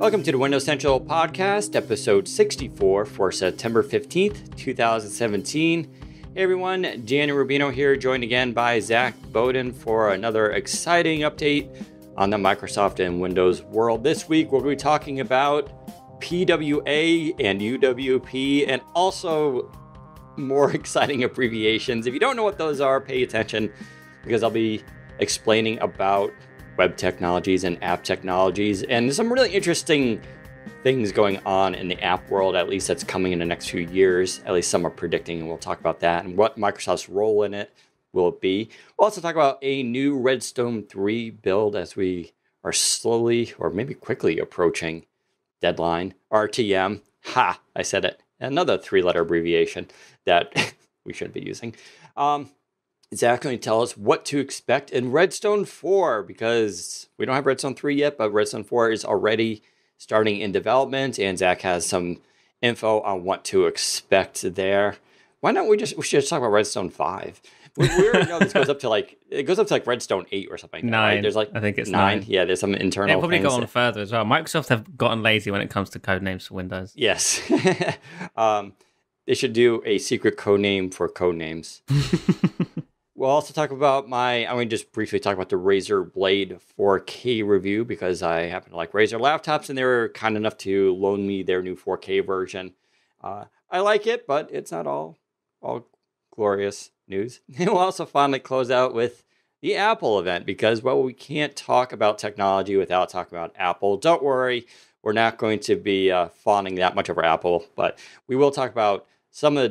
Welcome to the Windows Central Podcast, episode 64 for September 15th, 2017. Hey everyone, Danny Rubino here, joined again by Zach Bowden for another exciting update on the Microsoft and Windows world. This week we'll be talking about PWA and UWP and also more exciting abbreviations. If you don't know what those are, pay attention because I'll be explaining about web technologies and app technologies, and there's some really interesting things going on in the app world, at least that's coming in the next few years. At least some are predicting, and we'll talk about that and what Microsoft's role in it will be. We'll also talk about a new Redstone 3 build as we are slowly or maybe quickly approaching deadline. RTM, I said it. Another three-letter abbreviation that we should be using. Zach going to tell us what to expect in Redstone 4 because we don't have Redstone 3 yet, but Redstone 4 is already starting in development, and Zach has some info on what to expect there. Why not we should just talk about Redstone 5? We already know this goes up to Redstone 8 or something. 9. Right? There's I think it's 9. Yeah, there's some internal It'll probably things go on further as well. Microsoft have gotten lazy when it comes to code names for Windows. Yes. They should do a secret code name for code names. We'll also talk about I'm going to just briefly talk about the Razer Blade 4K review because I happen to like Razer laptops and they were kind enough to loan me their new 4K version. I like it, but it's not all glorious news. And we'll also finally close out with the Apple event because, well, we can't talk about technology without talking about Apple. Don't worry, we're not going to be fawning that much over Apple, but we will talk about some of the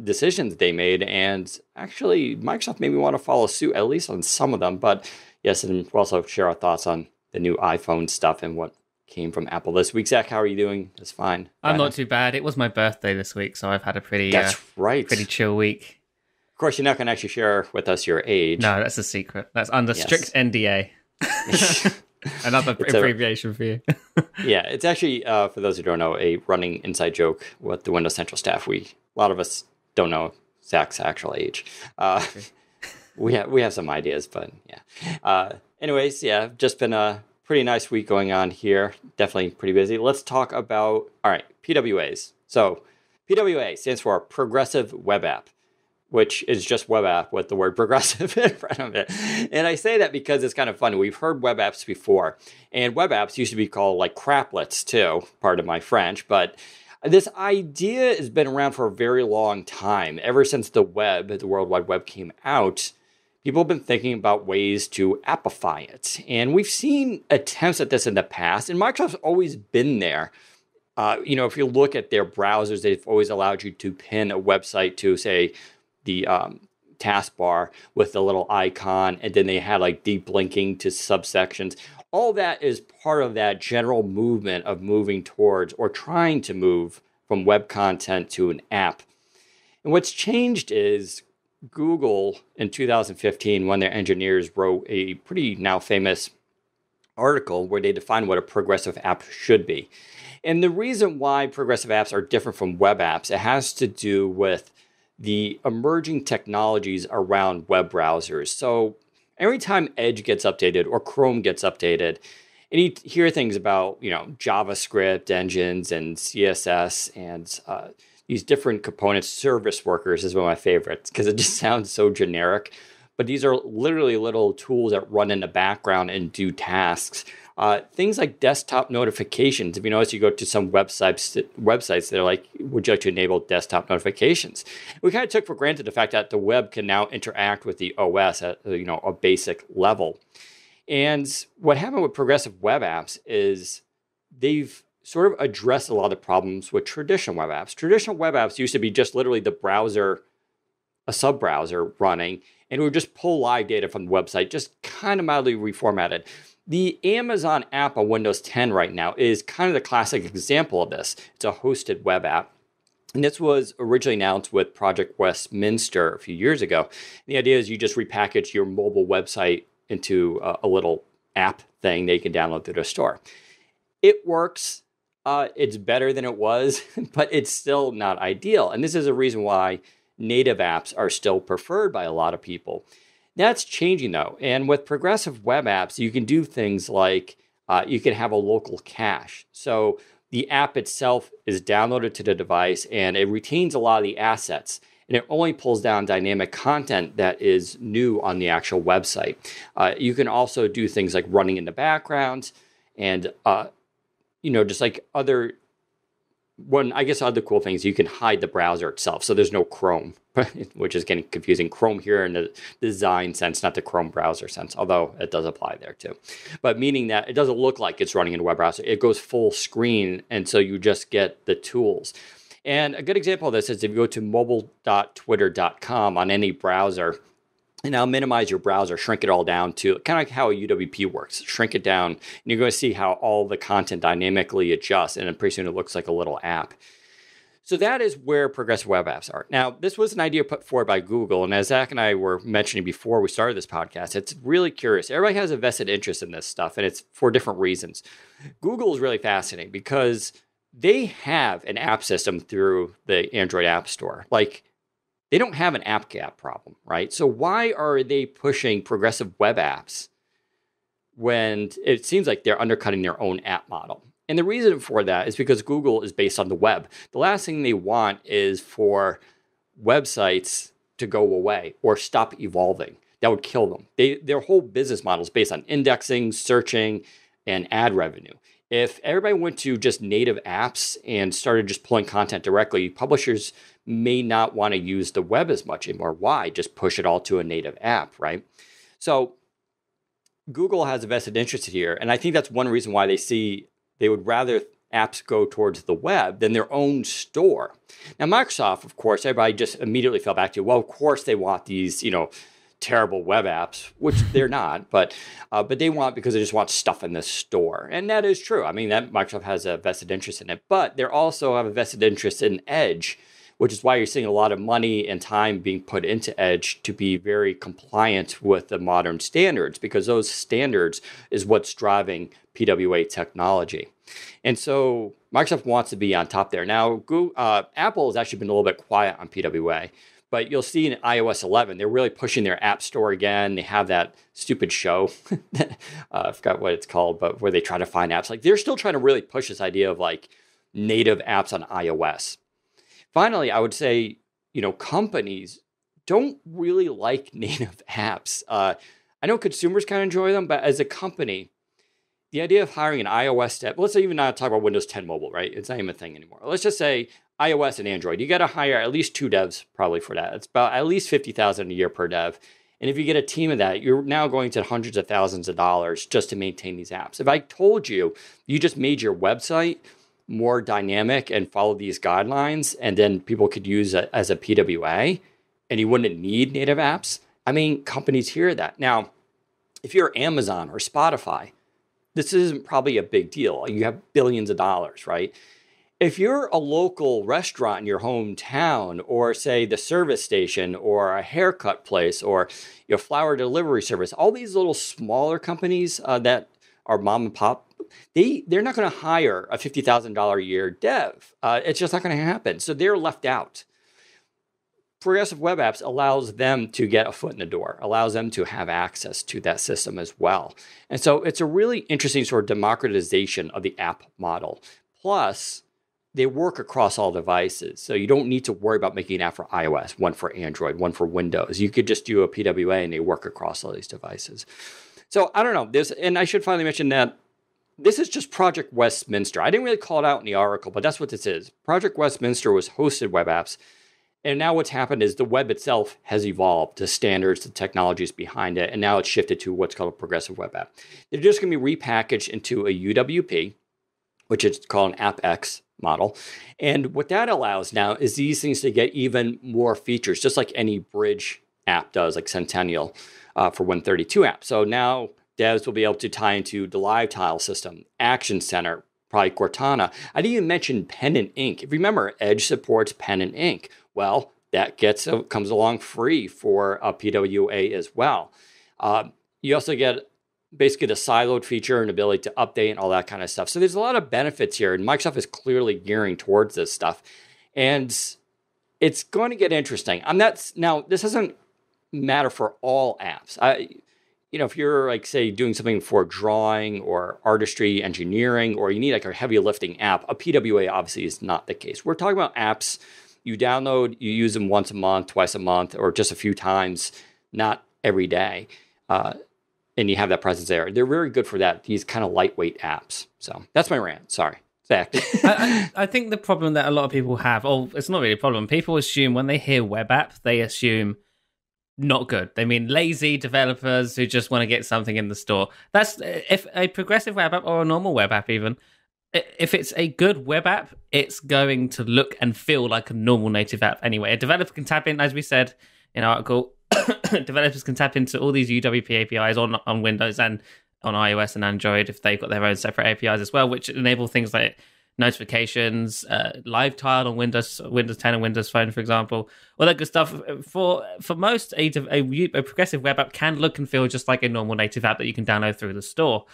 decisions they made, and actually Microsoft maybe want to follow suit, at least on some of them. But yes, and we'll also share our thoughts on the new iPhone stuff and what came from Apple this week. Zach, how are you doing? It's fine. I'm not too bad. It was my birthday this week, so I've had a pretty pretty chill week. Of course, you're not going to actually share with us your age. No, that's a secret. That's under strict NDA. Another abbreviation for you. Yeah, it's actually, for those who don't know, a running inside joke with the Windows Central staff. A lot of us don't know Zach's actual age. We have some ideas, but yeah. Anyways, yeah, just been a pretty nice week going on here. Definitely pretty busy. Let's talk about, PWAs. So PWA stands for Progressive Web App, which is just web app with the word progressive in front of it. And I say that because it's kind of funny. We've heard web apps before, and web apps used to be called like craplets too, pardon my French, but this idea has been around for a very long time. Ever since the World Wide Web came out, people have been thinking about ways to appify it. And we've seen attempts at this in the past, and Microsoft's always been there. If you look at their browsers, they've always allowed you to pin a website to, say, the taskbar with the little icon, and then they had like deep linking to subsections. All that is part of that general movement of moving towards or trying to move from web content to an app. And what's changed is Google in 2015, when their engineers wrote a pretty now famous article where they defined what a progressive app should be. And the reason why progressive apps are different from web apps, it has to do with the emerging technologies around web browsers. So every time Edge gets updated or Chrome gets updated, and you hear things about, JavaScript engines and CSS and these different components. Service workers is one of my favorites because it just sounds so generic. But these are literally little tools that run in the background and do tasks. Things like desktop notifications. If you notice, you go to some websites, they're like, would you like to enable desktop notifications? We kind of took for granted the fact that the web can now interact with the OS at a basic level. And what happened with progressive web apps is they've sort of addressed a lot of problems with traditional web apps. Traditional web apps used to be just literally the browser, a sub-browser running, and it would just pull live data from the website, just kind of mildly reformatted. The Amazon app on Windows 10 right now is kind of the classic example of this. It's a hosted web app. And this was originally announced with Project Westminster a few years ago. The idea is you just repackage your mobile website into a little app thing that you can download through the store. It works. It's better than it was, but it's still not ideal. And this is a reason why native apps are still preferred by a lot of people. That's changing though. And with progressive web apps, you can do things like You can have a local cache. So the app itself is downloaded to the device and it retains a lot of the assets. And it only pulls down dynamic content that is new on the actual website. You can also do things like running in the background and, just like other cool things, you can hide the browser itself. So there's no Chrome, which is getting confusing. Chrome here in the design sense, not the Chrome browser sense, although it does apply there too. But meaning that it doesn't look like it's running in a web browser. It goes full screen, and so you just get the tools. And a good example of this is if you go to mobile.twitter.com on any browser, and now minimize your browser, shrink it all down to kind of like how a UWP works. Shrink it down, and you're going to see how all the content dynamically adjusts, and then pretty soon it looks like a little app. So that is where progressive web apps are. Now, this was an idea put forward by Google, and as Zach and I were mentioning before we started this podcast, it's really curious. Everybody has a vested interest in this stuff, and it's for different reasons. Google is really fascinating because they have an app system through the Android App Store. Like, they don't have an app gap problem, right? So why are they pushing progressive web apps when it seems like they're undercutting their own app model? And the reason for that is because Google is based on the web. The last thing they want is for websites to go away or stop evolving. That would kill them. Their whole business model is based on indexing, searching, and ad revenue. If everybody went to just native apps and started just pulling content directly, publishers may not want to use the web as much anymore. Why? Just push it all to a native app, right? So Google has a vested interest here. And I think that's one reason why they would rather apps go towards the web than their own store. Now, Microsoft, of course, everybody just immediately fell back to, well, of course they want these, terrible web apps, which they're not, but they want because they just want stuff in the store. And that is true. I mean, that Microsoft has a vested interest in it, but they also have a vested interest in Edge, which is why you're seeing a lot of money and time being put into Edge to be very compliant with the modern standards, because those standards is what's driving PWA technology. And so Microsoft wants to be on top there. Now, Apple has actually been a little bit quiet on PWA, but you'll see in iOS 11, they're really pushing their app store again. They have that stupid show, I forgot what it's called, but where they try to find apps. Like, they're still trying to really push this idea of like native apps on iOS. Finally, I would say, companies don't really like native apps. I know consumers kind of enjoy them, but as a company, the idea of hiring an iOS dev, let's even not talk about Windows 10 mobile, right? It's not even a thing anymore. Let's just say iOS and Android. You got to hire at least 2 devs probably for that. It's about at least $50,000 a year per dev. And if you get a team of that, you're now going to hundreds of thousands of dollars just to maintain these apps. If I told you just made your website more dynamic and follow these guidelines, and then people could use it as a PWA, and you wouldn't need native apps, I mean, companies hear that. Now, if you're Amazon or Spotify, this isn't probably a big deal. You have billions of dollars, right? If you're a local restaurant in your hometown, or say the service station, or a haircut place, or your flower delivery service, all these little smaller companies that are mom and pop, they're not going to hire a $50,000 a year dev. It's just not going to happen. So they're left out. Progressive web apps allows them to get a foot in the door, allows them to have access to that system as well. And so it's a really interesting sort of democratization of the app model. Plus, they work across all devices. So you don't need to worry about making an app for iOS, one for Android, one for Windows. You could just do a PWA and they work across all these devices. So I don't know. And I should finally mention that this is just Project Westminster. I didn't really call it out in the article, but that's what this is. Project Westminster was hosted web apps. And now what's happened is the web itself has evolved, the standards, the technologies behind it, and now it's shifted to what's called a progressive web app. They're just going to be repackaged into a UWP, which is called an AppX model. And what that allows now is these things to get even more features, just like any bridge app does, like Centennial for Win32 app. So now devs will be able to tie into the live tile system, Action Center, probably Cortana. I didn't even mention pen and ink. If you remember, Edge supports pen and ink. Well, that comes along free for a PWA as well. You also get basically the siloed feature and ability to update and all that kind of stuff. So there's a lot of benefits here, and Microsoft is clearly gearing towards this stuff. And it's going to get interesting. Now, this doesn't matter for all apps. if you're like, say, doing something for drawing or artistry, engineering, or you need like a heavy lifting app, a PWA obviously is not the case. We're talking about apps you download, you use them once a month, twice a month, or just a few times, not every day. And you have that presence there. They're very good for that, these kind of lightweight apps. So that's my rant. Sorry. Zach. I think the problem that a lot of people have, or it's not really a problem, people assume when they hear web app, they assume not good. They mean lazy developers who just want to get something in the store. That's if a progressive web app or a normal web app even, if it's a good web app, it's going to look and feel like a normal native app anyway. A developer can tap in, as we said in our article, developers can tap into all these UWP APIs on Windows and on iOS and Android if they've got their own separate APIs as well, which enable things like notifications, live tile on Windows 10 and Windows Phone, for example, all that good stuff. For most, a progressive web app can look and feel just like a normal native app that you can download through the store.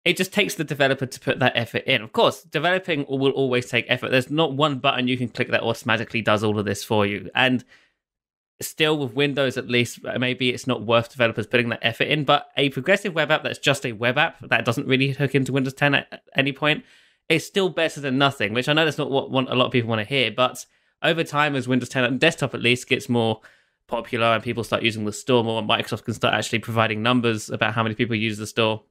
It just takes the developer to put that effort in. Of course, developing will always take effort. There's not one button you can click that automatically does all of this for you. And still, with Windows at least, maybe it's not worth developers putting that effort in. But a progressive web app that's just a web app that doesn't really hook into Windows 10 at any point is still better than nothing, which I know that's not what a lot of people want to hear. But over time, as Windows 10 on desktop at least gets more popular and people start using the store more, and Microsoft can start actually providing numbers about how many people use the store,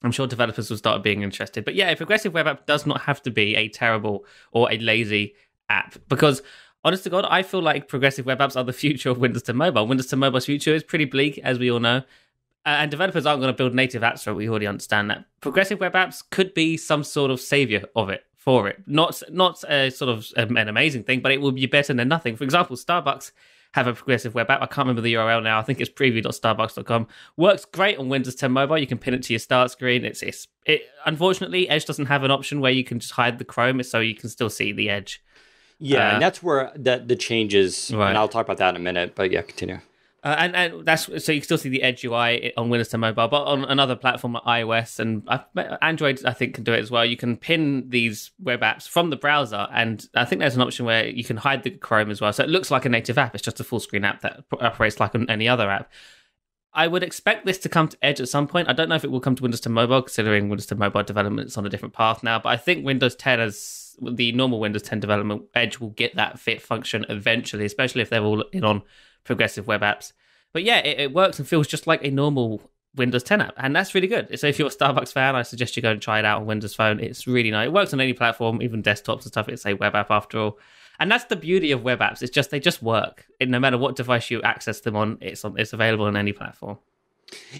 I'm sure developers will start being interested. But yeah, a progressive web app does not have to be a terrible or a lazy app, because honest to God, I feel like progressive web apps are the future of Windows 10 Mobile. Windows 10 Mobile's future is pretty bleak, as we all know. And developers aren't going to build native apps for it. We already understand that. Progressive web apps could be some sort of savior of it, for it. Not a sort of an amazing thing, but it will be better than nothing. For example, Starbucks have a progressive web app. I can't remember the URL now. I think it's preview.starbucks.com. Works great on Windows 10 Mobile. You can pin it to your start screen. Unfortunately, Edge doesn't have an option where you can just hide the Chrome, so you can still see the Edge. Yeah, and that's where the changes, right. And I'll talk about that in a minute, but yeah, continue. And that's so you can still see the Edge UI on Windows 10 Mobile, but on another platform like iOS and Android, I think can do it as well. You can pin these web apps from the browser, and I think there's an option where you can hide the Chrome as well. So it looks like a native app. It's just a full screen app that operates like any other app. I would expect this to come to Edge at some point. I don't know if it will come to Windows 10 Mobile, considering Windows 10 Mobile development is on a different path now. But I think Windows 10 as the normal Windows 10 development, Edge will get that fit function eventually, especially if they're all in on progressive web apps. But yeah, it works and feels just like a normal Windows 10 app, and that's really good. So if you're a Starbucks fan, I suggest you go and try it out on Windows Phone. It's really nice. It works on any platform, even desktops and stuff. It's a web app after all. And that's the beauty of web apps. It's just they just work. And no matter what device you access them on, it's available on any platform.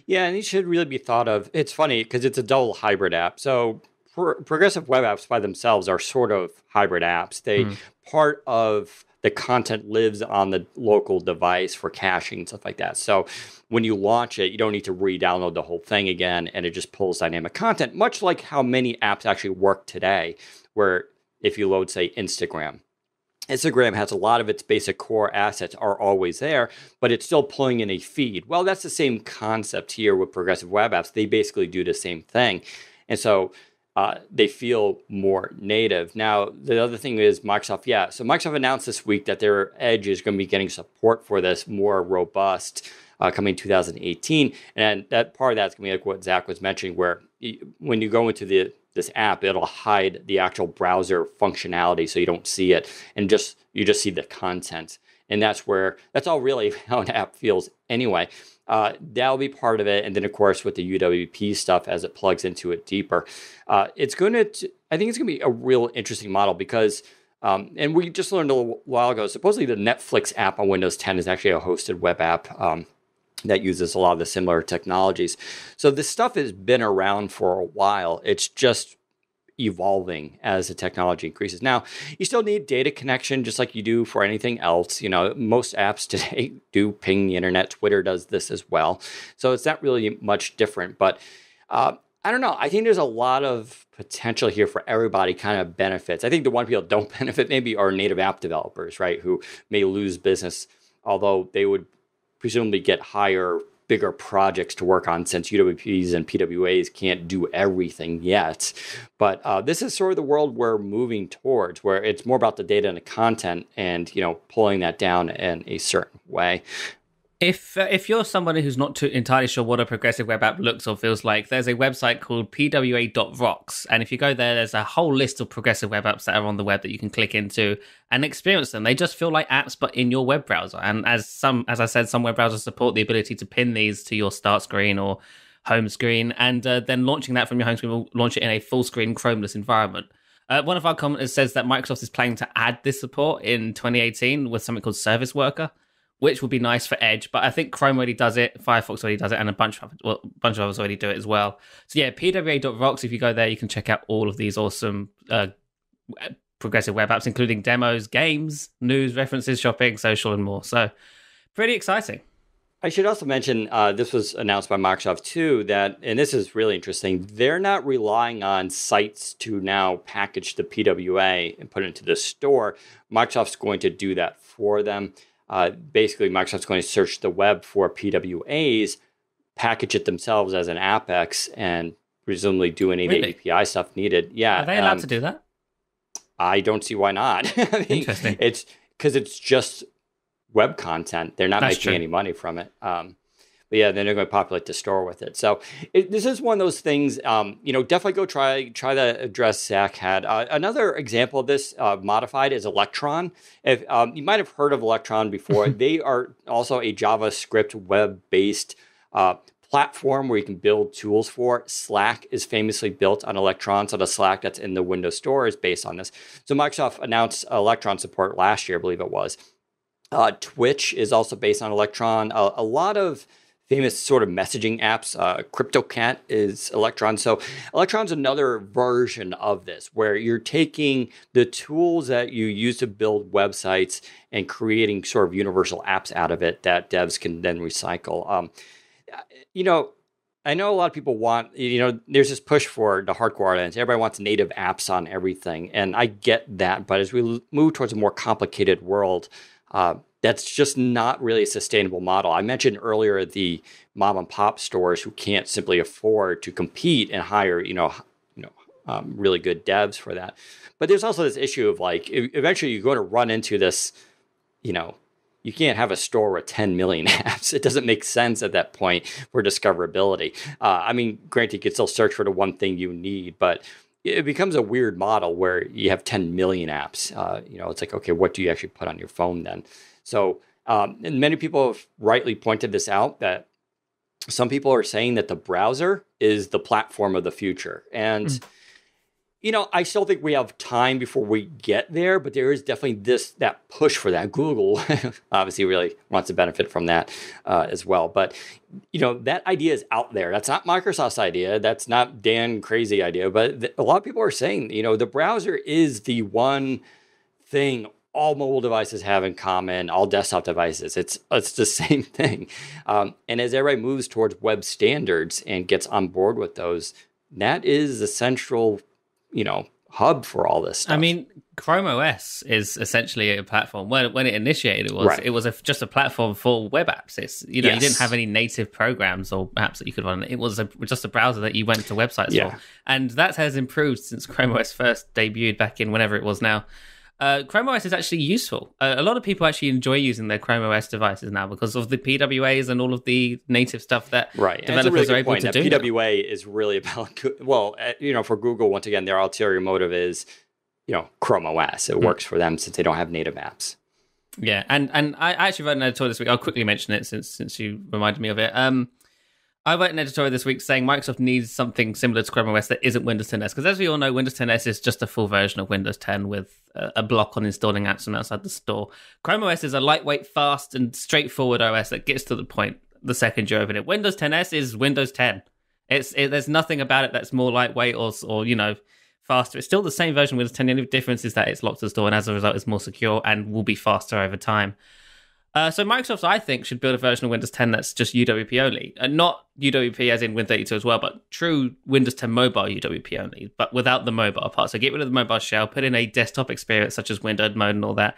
Yeah, and these should really be thought of. It's funny because it's a double hybrid app. So progressive web apps by themselves are sort of hybrid apps. Part of the content lives on the local device for caching and stuff like that. So when you launch it, you don't need to re-download the whole thing again, and it just pulls dynamic content, much like how many apps actually work today, where if you load, say, Instagram has a lot of its basic core assets are always there, but it's still pulling in a feed. Well, that's the same concept here with progressive web apps. They basically do the same thing. And so they feel more native. Now, the other thing is Microsoft. Yeah, so Microsoft announced this week that their Edge is going to be getting support for this more robust coming 2018. And that part of that's going to be like what Zach was mentioning, where when you go into this app, it'll hide the actual browser functionality so you don't see it, and you just see the content. And that's all really how an app feels anyway. That'll be part of it. And then, of course, with the UWP stuff as it plugs into it deeper, I think it's going to be a real interesting model because, and we just learned a little while ago, supposedly the Netflix app on Windows 10 is actually a hosted web app that uses a lot of the similar technologies. So this stuff has been around for a while. It's just evolving as the technology increases. Now, you still need data connection just like you do for anything else. You know, most apps today do ping the internet. Twitter does this as well. So it's not really much different. But I don't know. I think there's a lot of potential here for everybody kind of benefits. I think the one people don't benefit maybe are native app developers, right, who may lose business, although they would presumably get higher, bigger projects to work on since UWPs and PWAs can't do everything yet. But this is sort of the world we're moving towards, where it's more about the data and the content and, pulling that down in a certain way. If you're somebody who's not too entirely sure what a progressive web app looks or feels like, there's a website called pwa.rocks, and if you go there's a whole list of progressive web apps that are on the web that you can click into and experience them. They just feel like apps, but in your web browser. And as I said, some web browsers support the ability to pin these to your start screen or home screen, and then launching that from your home screen will launch it in a full screen Chromeless environment. One of our commenters says that Microsoft is planning to add this support in 2018 with something called Service Worker, which would be nice for Edge, but I think Chrome already does it, Firefox already does it, and a bunch of others already do it as well. So yeah, pwa.rocks, if you go there, you can check out all of these awesome progressive web apps, including demos, games, news, references, shopping, social, and more. So pretty exciting. I should also mention, this was announced by Microsoft too, that, and this is really interesting, they're not relying on sites to now package the PWA and put it into the store. Microsoft's going to do that for them. Basically, Microsoft's going to search the web for PWAs, package it themselves as an Apex, and presumably do any of the API stuff needed. Yeah, are they allowed to do that? I don't see why not. I mean, interesting. It's because it's just web content. They're not making any money from it. But yeah, then they're going to populate the store with it. So this is one of those things. Definitely go try the address Zach had. Another example of this modified is Electron. If you might have heard of Electron before, they are also a JavaScript web-based platform where you can build tools for. Slack is famously built on Electron, so the Slack that's in the Windows Store is based on this. So Microsoft announced Electron support last year, I believe it was. Twitch is also based on Electron. A lot of famous sort of messaging apps. CryptoCat is Electron. So Electron's another version of this, where you're taking the tools that you use to build websites and creating sort of universal apps out of it that devs can then recycle. I know a lot of people want, there's this push for the hardcore audience. Everybody wants native apps on everything. And I get that. But as we move towards a more complicated world, that's just not really a sustainable model. I mentioned earlier the mom and pop stores who can't simply afford to compete and hire, really good devs for that. But there's also this issue of like, eventually you're going to run into this, you can't have a store with 10 million apps. It doesn't make sense at that point for discoverability. Granted, you can still search for the one thing you need, but it becomes a weird model where you have 10 million apps. It's like, okay, what do you actually put on your phone then? So, and many people have rightly pointed this out, that some people are saying that the browser is the platform of the future. And, I still think we have time before we get there, but there is definitely that push for that. Google obviously really wants to benefit from that as well. But, that idea is out there. That's not Microsoft's idea. That's not Dan Crazy idea. But a lot of people are saying, the browser is the one thing all mobile devices have in common, all desktop devices. It's the same thing. And as everybody moves towards web standards and gets on board with those, that is the central, hub for all this stuff. Chrome OS is essentially a platform. When it initiated, it was just a platform for web apps. It's you didn't have any native programs or apps that you could run. It was just a browser that you went to websites for, and that has improved since Chrome OS first debuted back in whenever it was now. Chrome OS is actually useful. A lot of people actually enjoy using their Chrome OS devices now because of the PWAs and all of the native stuff that developers are able to do. PWA is really about, for Google, once again, their ulterior motive is, Chrome OS. It works for them since they don't have native apps. Yeah, and I actually wrote an editorial this week. I'll quickly mention it since you reminded me of it. I wrote an editorial this week saying Microsoft needs something similar to Chrome OS that isn't Windows 10 S. Because as we all know, Windows 10 S is just a full version of Windows 10 with a block on installing apps from outside the store. Chrome OS is a lightweight, fast, and straightforward OS that gets to the point the second you open it. Windows 10 S is Windows 10. There's nothing about it that's more lightweight or faster. It's still the same version of Windows 10. The only difference is that it's locked to the store, and as a result, it's more secure and will be faster over time. So Microsoft, I think, should build a version of Windows 10 that's just UWP only. And not UWP as in Win32 as well, but true Windows 10 mobile UWP only, but without the mobile part. So get rid of the mobile shell, put in a desktop experience such as windowed mode and all that,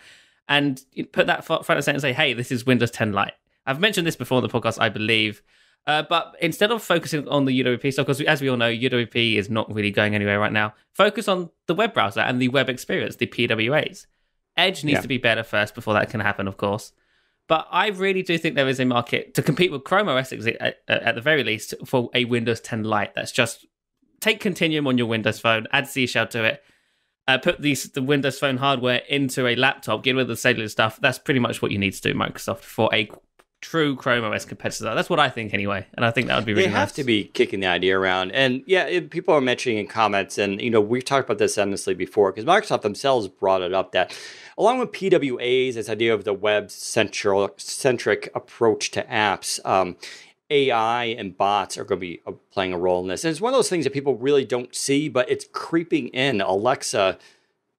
and put that front and center and say, hey, this is Windows 10 Lite. I've mentioned this before in the podcast, I believe. But instead of focusing on the UWP stuff, because as we all know, UWP is not really going anywhere right now, focus on the web browser and the web experience, the PWAs. Edge needs to be better first before that can happen, of course. But I really do think there is a market to compete with Chrome OS at the very least for a Windows 10 Lite. That's just take Continuum on your Windows Phone, add C Shell to it, put the Windows Phone hardware into a laptop, get rid of the cellular stuff. That's pretty much what you need to do, Microsoft, for a true Chrome OS competitor. That's what I think anyway, and I think that would be really nice. They have to be kicking the idea around. And people are mentioning in comments, and we've talked about this endlessly before, because Microsoft themselves brought it up that along with PWAs, this idea of the web-centric approach to apps, AI and bots are going to be playing a role in this. And it's one of those things that people really don't see, but it's creeping in. Alexa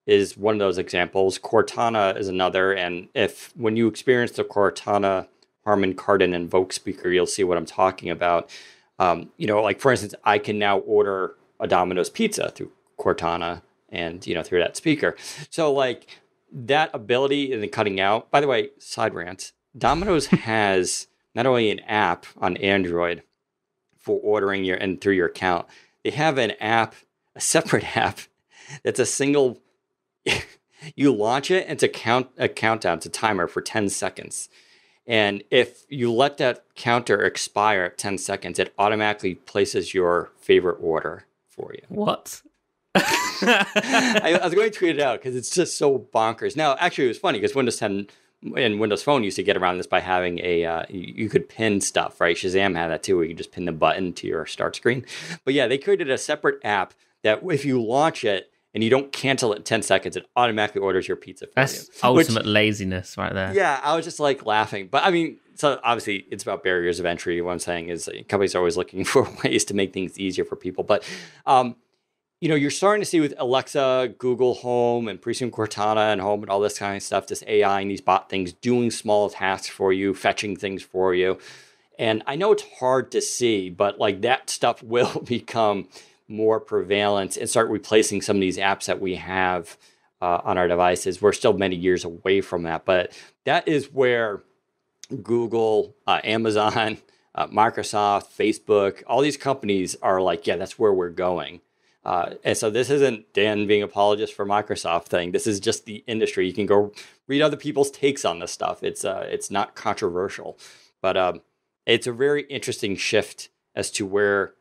is one of those examples. Cortana is another. And when you experience the Cortana Harman Kardon Invoke speaker, you'll see what I'm talking about. Like for instance, I can now order a Domino's pizza through Cortana and, through that speaker. So like that ability and the cutting out, by the way, side rant, Domino's has not only an app on Android for ordering and through your account, they have a separate app that's a single, you launch it and it's a countdown, it's a timer for 10 seconds. And if you let that counter expire at 10 seconds, it automatically places your favorite order for you. What? I was going to tweet it out because it's just so bonkers. Now, actually, it was funny because Windows 10 and Windows Phone used to get around this by having you could pin stuff, right? Shazam had that too, where you just pin the button to your start screen. But yeah, they created a separate app that if you launch it and you don't cancel it in 10 seconds, it automatically orders your pizza for you. That's ultimate laziness right there. Yeah, I was just like laughing. But I mean, so obviously it's about barriers of entry. What I'm saying is companies are always looking for ways to make things easier for people. But you're starting to see with Alexa, Google Home, and pretty soon Cortana and Home and all this kind of stuff, this AI and these bot things doing small tasks for you, fetching things for you. And I know it's hard to see, but like that stuff will become more prevalent and start replacing some of these apps that we have on our devices. We're still many years away from that, but that is where Google, Amazon, Microsoft, Facebook, all these companies are like, yeah, that's where we're going. And so this isn't Dan being apologist for Microsoft thing. This is just the industry. You can go read other people's takes on this stuff. It's not controversial, but it's a very interesting shift as to where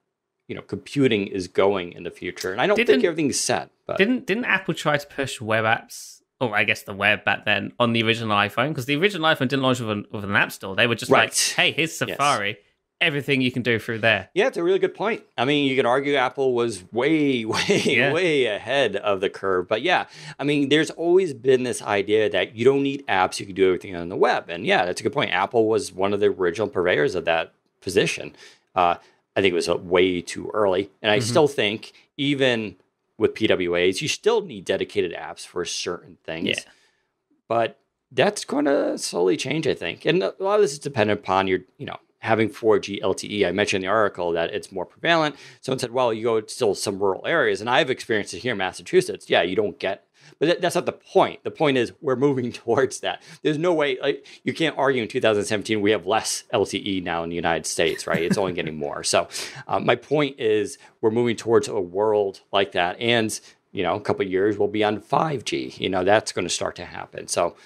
computing is going in the future. And I don't think everything's set. But didn't Apple try to push web apps, or I guess the web back then, on the original iPhone? Because the original iPhone didn't launch with an app store. They were just like, hey, here's Safari. Yes. Everything you can do through there. Yeah, it's a really good point. I mean, you can argue Apple was way ahead of the curve. But yeah, I mean, there's always been this idea that you don't need apps. You can do everything on the web. And yeah, that's a good point. Apple was one of the original purveyors of that position. I think it was way too early. And I still think even with PWAs, you still need dedicated apps for certain things. Yeah. But that's going to slowly change, I think. And a lot of this is dependent upon your, having 4G LTE. I mentioned in the article that it's more prevalent. Someone said, well, you go to still some rural areas. And I've experienced it here in Massachusetts. Yeah, you don't get, but that's not the point. The point is we're moving towards that. There's no way, you can't argue in 2017 we have less LTE now in the United States, right? It's only getting more. So my point is we're moving towards a world like that. And, a couple of years we'll be on 5G. That's going to start to happen. So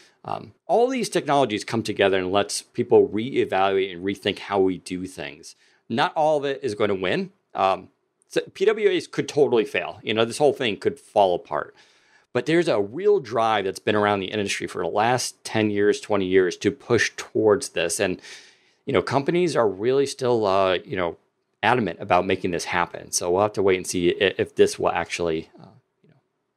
all these technologies come together and lets people reevaluate and rethink how we do things. Not all of it is going to win. So PWAs could totally fail. This whole thing could fall apart. But there's a real drive that's been around the industry for the last 10 years, 20 years to push towards this. And, companies are really still, adamant about making this happen. So we'll have to wait and see if this will actually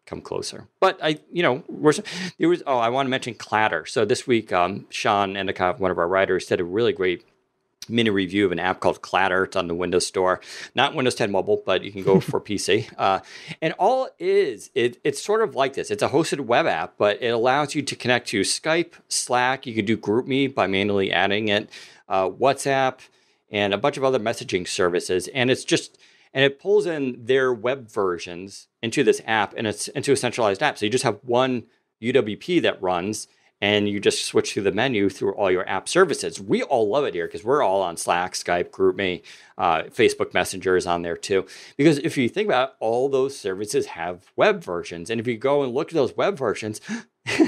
come closer. But I want to mention Clatter. So this week, Sean Endicott, one of our writers, did a really great mini review of an app called Clatter. It's on the Windows Store, not Windows 10 mobile, but you can go for PC. And all it's sort of like this. It's a hosted web app, but it allows you to connect to Skype, Slack. You can do GroupMe by manually adding it, WhatsApp, and a bunch of other messaging services. And it pulls in their web versions into this app, and it's into a centralized app. So you just have one UWP that runs, and you just switch through the menu through all your app services. We all love it here because we're all on Slack, Skype, GroupMe, Facebook Messenger is on there too. Because if you think about it, all those services have web versions. And if you go and look at those web versions,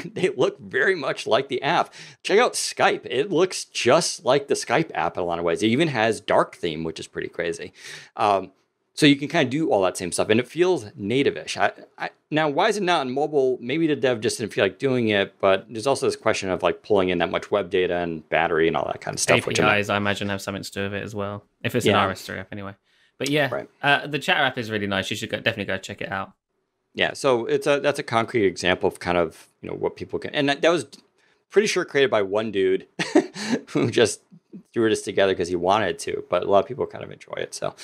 they look very much like the app. Check out Skype. It looks just like the Skype app in a lot of ways. It even has dark theme, which is pretty crazy. So you can kind of do all that same stuff, and it feels native-ish. Now, why is it not on mobile? Maybe the dev just didn't feel like doing it, but there's also this question of like pulling in that much web data and battery and all that kind of stuff. APIs, I imagine, have something to do with it as well, if it's an RS3 app anyway. But yeah, right. The chat app is really nice. You should definitely go check it out. Yeah, so that's a concrete example of kind of what people can, and that was pretty sure created by one dude who just threw this together because he wanted to, but a lot of people kind of enjoy it. So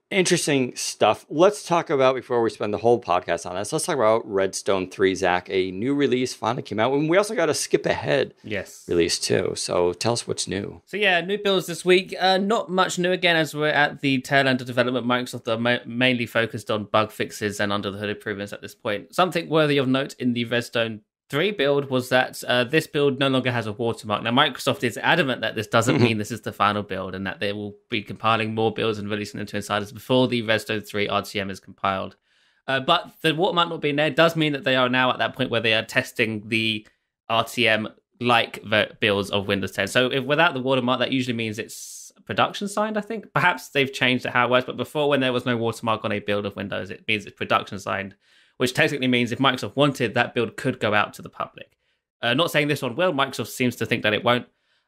interesting stuff. Let's talk about, before we spend the whole podcast on this, let's talk about Redstone 3, Zach. A new release finally came out, and we also got a skip ahead release too. So tell us what's new. So yeah, new builds this week. Not much new again, as we're at the tail end of development. Microsoft are mainly focused on bug fixes and under the hood improvements at this point. Something worthy of note in the Redstone 3 build was that this build no longer has a watermark. Now, Microsoft is adamant that this doesn't mean this is the final build and that they will be compiling more builds and releasing them to insiders before the Redstone 3 RTM is compiled. But the watermark not being there does mean that they are now at that point where they are testing the RTM-like builds of Windows 10. So if without the watermark, that usually means it's production signed, I think. Perhaps they've changed how it works, but before, when there was no watermark on a build of Windows, it means it's production signed, which technically means if Microsoft wanted, that build could go out to the public. Not saying this one will. Microsoft seems to think that it won't.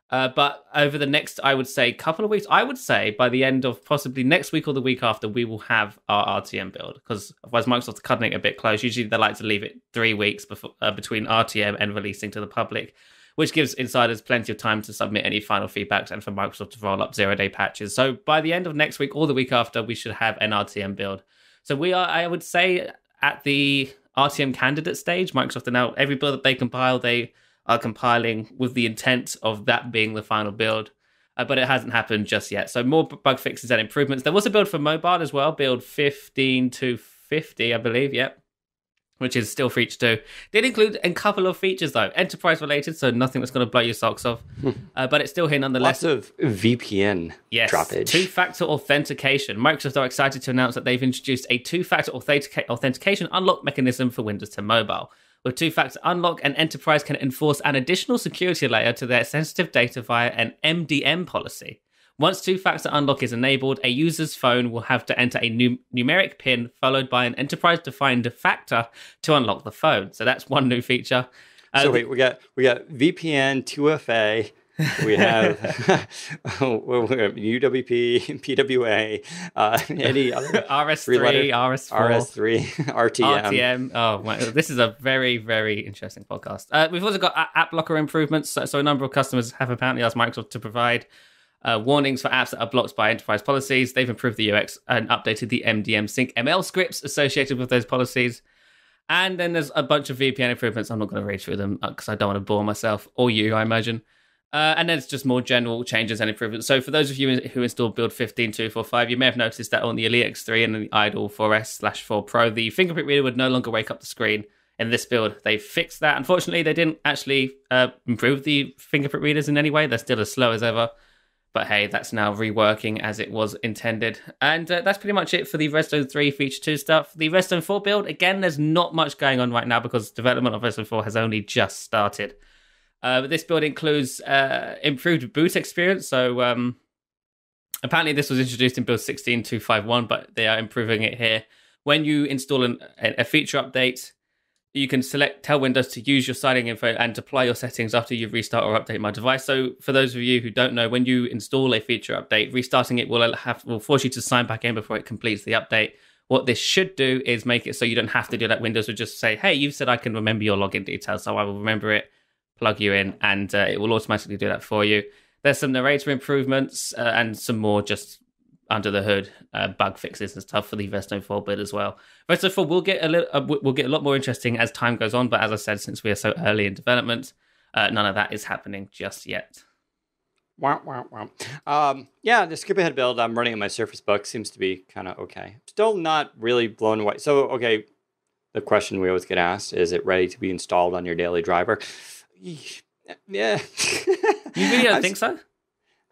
But over the next, I would say, couple of weeks, I would say by the end of possibly next week or the week after, we will have our RTM build. Because otherwise Microsoft's cutting it a bit close. Usually they like to leave it 3 weeks before, between RTM and releasing to the public, which gives insiders plenty of time to submit any final feedbacks and for Microsoft to roll up 0-day patches. So by the end of next week or the week after, we should have an RTM build. So we are, I would say, at the RTM candidate stage. Microsoft are now, every build that they compile, they are compiling with the intent of that being the final build. But it hasn't happened just yet. So more bug fixes and improvements. There was a build for mobile as well, build 15.250, I believe, which is still feature 2. Did include a couple of features, though. Enterprise related, so nothing that's going to blow your socks off. But it's still here nonetheless. Lots of VPN droppage. Two-factor authentication. Microsoft are excited to announce that they've introduced a two-factor authentication unlock mechanism for Windows 10 Mobile. With two-factor unlock, an enterprise can enforce an additional security layer to their sensitive data via an MDM policy. Once two-factor unlock is enabled, a user's phone will have to enter a numeric PIN followed by an enterprise-defined factor to unlock the phone. So that's one new feature. So wait, we got VPN, 2FA, we have UWP, PWA, any other RS3, RS4, RTM. Oh, wow. This is a very, very interesting podcast. We've also got app blocker improvements. So a number of customers have apparently asked Microsoft to provide warnings for apps that are blocked by enterprise policies. They've improved the UX and updated the MDM sync ML scripts associated with those policies. And then there's a bunch of VPN improvements. I'm not going to read through them because I don't want to bore myself or you, I imagine. And then it's just more general changes and improvements. So for those of you who installed build 15.245, you may have noticed that on the Elite X3 and the Idle 4S/4 Pro, the fingerprint reader would no longer wake up the screen. In this build, they fixed that. Unfortunately, they didn't actually improve the fingerprint readers in any way. They're still as slow as ever. But hey, that's now reworking as it was intended. And that's pretty much it for the Redstone 3 Feature 2 stuff. The Redstone 4 build, again, there's not much going on right now because development of Redstone 4 has only just started. But this build includes improved boot experience. So apparently this was introduced in build 16.251, but they are improving it here. When you install a feature update, you can tell Windows to use your signing info and deploy your settings after you restart or update my device. So for those of you who don't know, when you install a feature update, restarting it will force you to sign back in before it completes the update. What this should do is make it so you don't have to do that. Windows will just say, hey, you've said I can remember your login details, so I will remember it, plug you in, and it will automatically do that for you. There's some narrator improvements and some more just under the hood bug fixes and stuff for the Redstone 4 build as well. Redstone 4 will get a lot more interesting as time goes on, but as I said, since we are so early in development, none of that is happening just yet. Wow. The skip ahead build I'm running on my Surface Book seems to be kind of okay. Still not really blown away. So, okay, the question we always get asked, is it ready to be installed on your daily driver? Yeah. You really don't think so?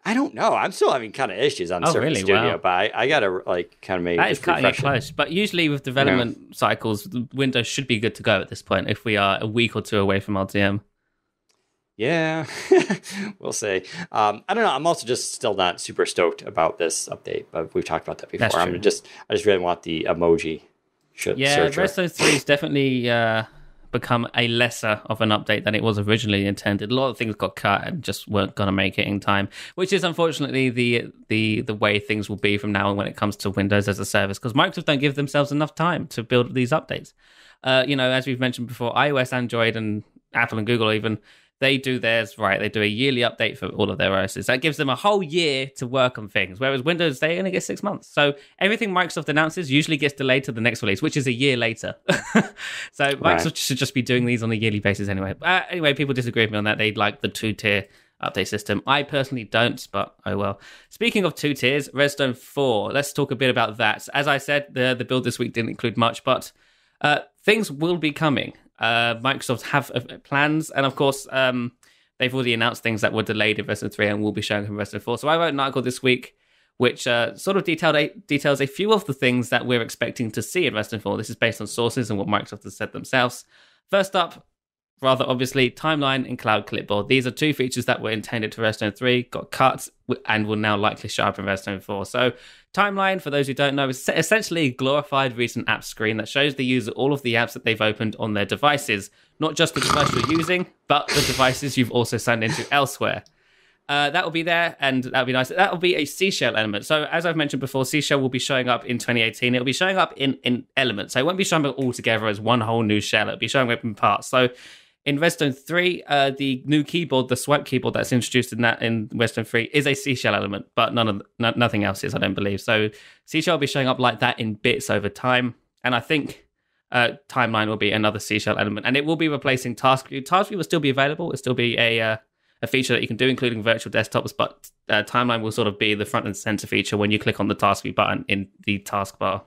I don't know. I'm still having kind of issues on Oh, Surface really? Studio, Wow. but I gotta like kind of maybe That is just cutting it refresh it. close. But usually with development cycles, Windows should be good to go at this point if we are a week or two away from LTM. Yeah, we'll see. I don't know. I'm also just still not super stoked about this update, but we've talked about that before. That's true. I just really want the emoji searcher. Redstone 3 has definitely become a lesser of an update than it was originally intended. A lot of things got cut and just weren't going to make it in time, which is unfortunately the way things will be from now on when it comes to Windows as a service, because Microsoft don't give themselves enough time to build these updates. As we've mentioned before, iOS, Android, and Apple and Google even, they do theirs right. They do a yearly update for all of their OSs. That gives them a whole year to work on things, whereas Windows, they only get 6 months. So everything Microsoft announces usually gets delayed to the next release, which is a year later. So Microsoft should just be doing these on a yearly basis anyway. Anyway, people disagree with me on that. They like the 2-tier update system. I personally don't, but oh well. Speaking of 2 tiers, Redstone 4. Let's talk a bit about that. As I said, the build this week didn't include much, but things will be coming. Microsoft have plans, and of course, they've already announced things that were delayed in Redstone 3 and will be showing in Redstone 4. So I wrote an article this week which sort of details a few of the things that we're expecting to see in Redstone 4. This is based on sources and what Microsoft has said themselves. First up, rather obviously, timeline and cloud clipboard. These are 2 features that were intended for Redstone 3, got cut, and will now likely show up in Redstone 4. So timeline, for those who don't know, is essentially a glorified recent app screen that shows the user all of the apps that they've opened on their devices, not just the device you're using, but the devices you've also signed into elsewhere. That will be there, and that will be nice. That will be a Seashell element. So as I've mentioned before, Seashell will be showing up in 2018. It'll be showing up in elements. So it won't be showing up all together as one whole new shell. It'll be showing up in parts. So in Redstone 3, the new keyboard, the swipe keyboard that's introduced in Redstone 3 is a Seashell element, but nothing else is, I don't believe. So Seashell will be showing up like that in bits over time. And I think Timeline will be another Seashell element. And it will be replacing Task View. Task View will still be available. It'll still be a feature that you can do, including virtual desktops, but Timeline will sort of be the front and center feature when you click on the Task View button in the taskbar.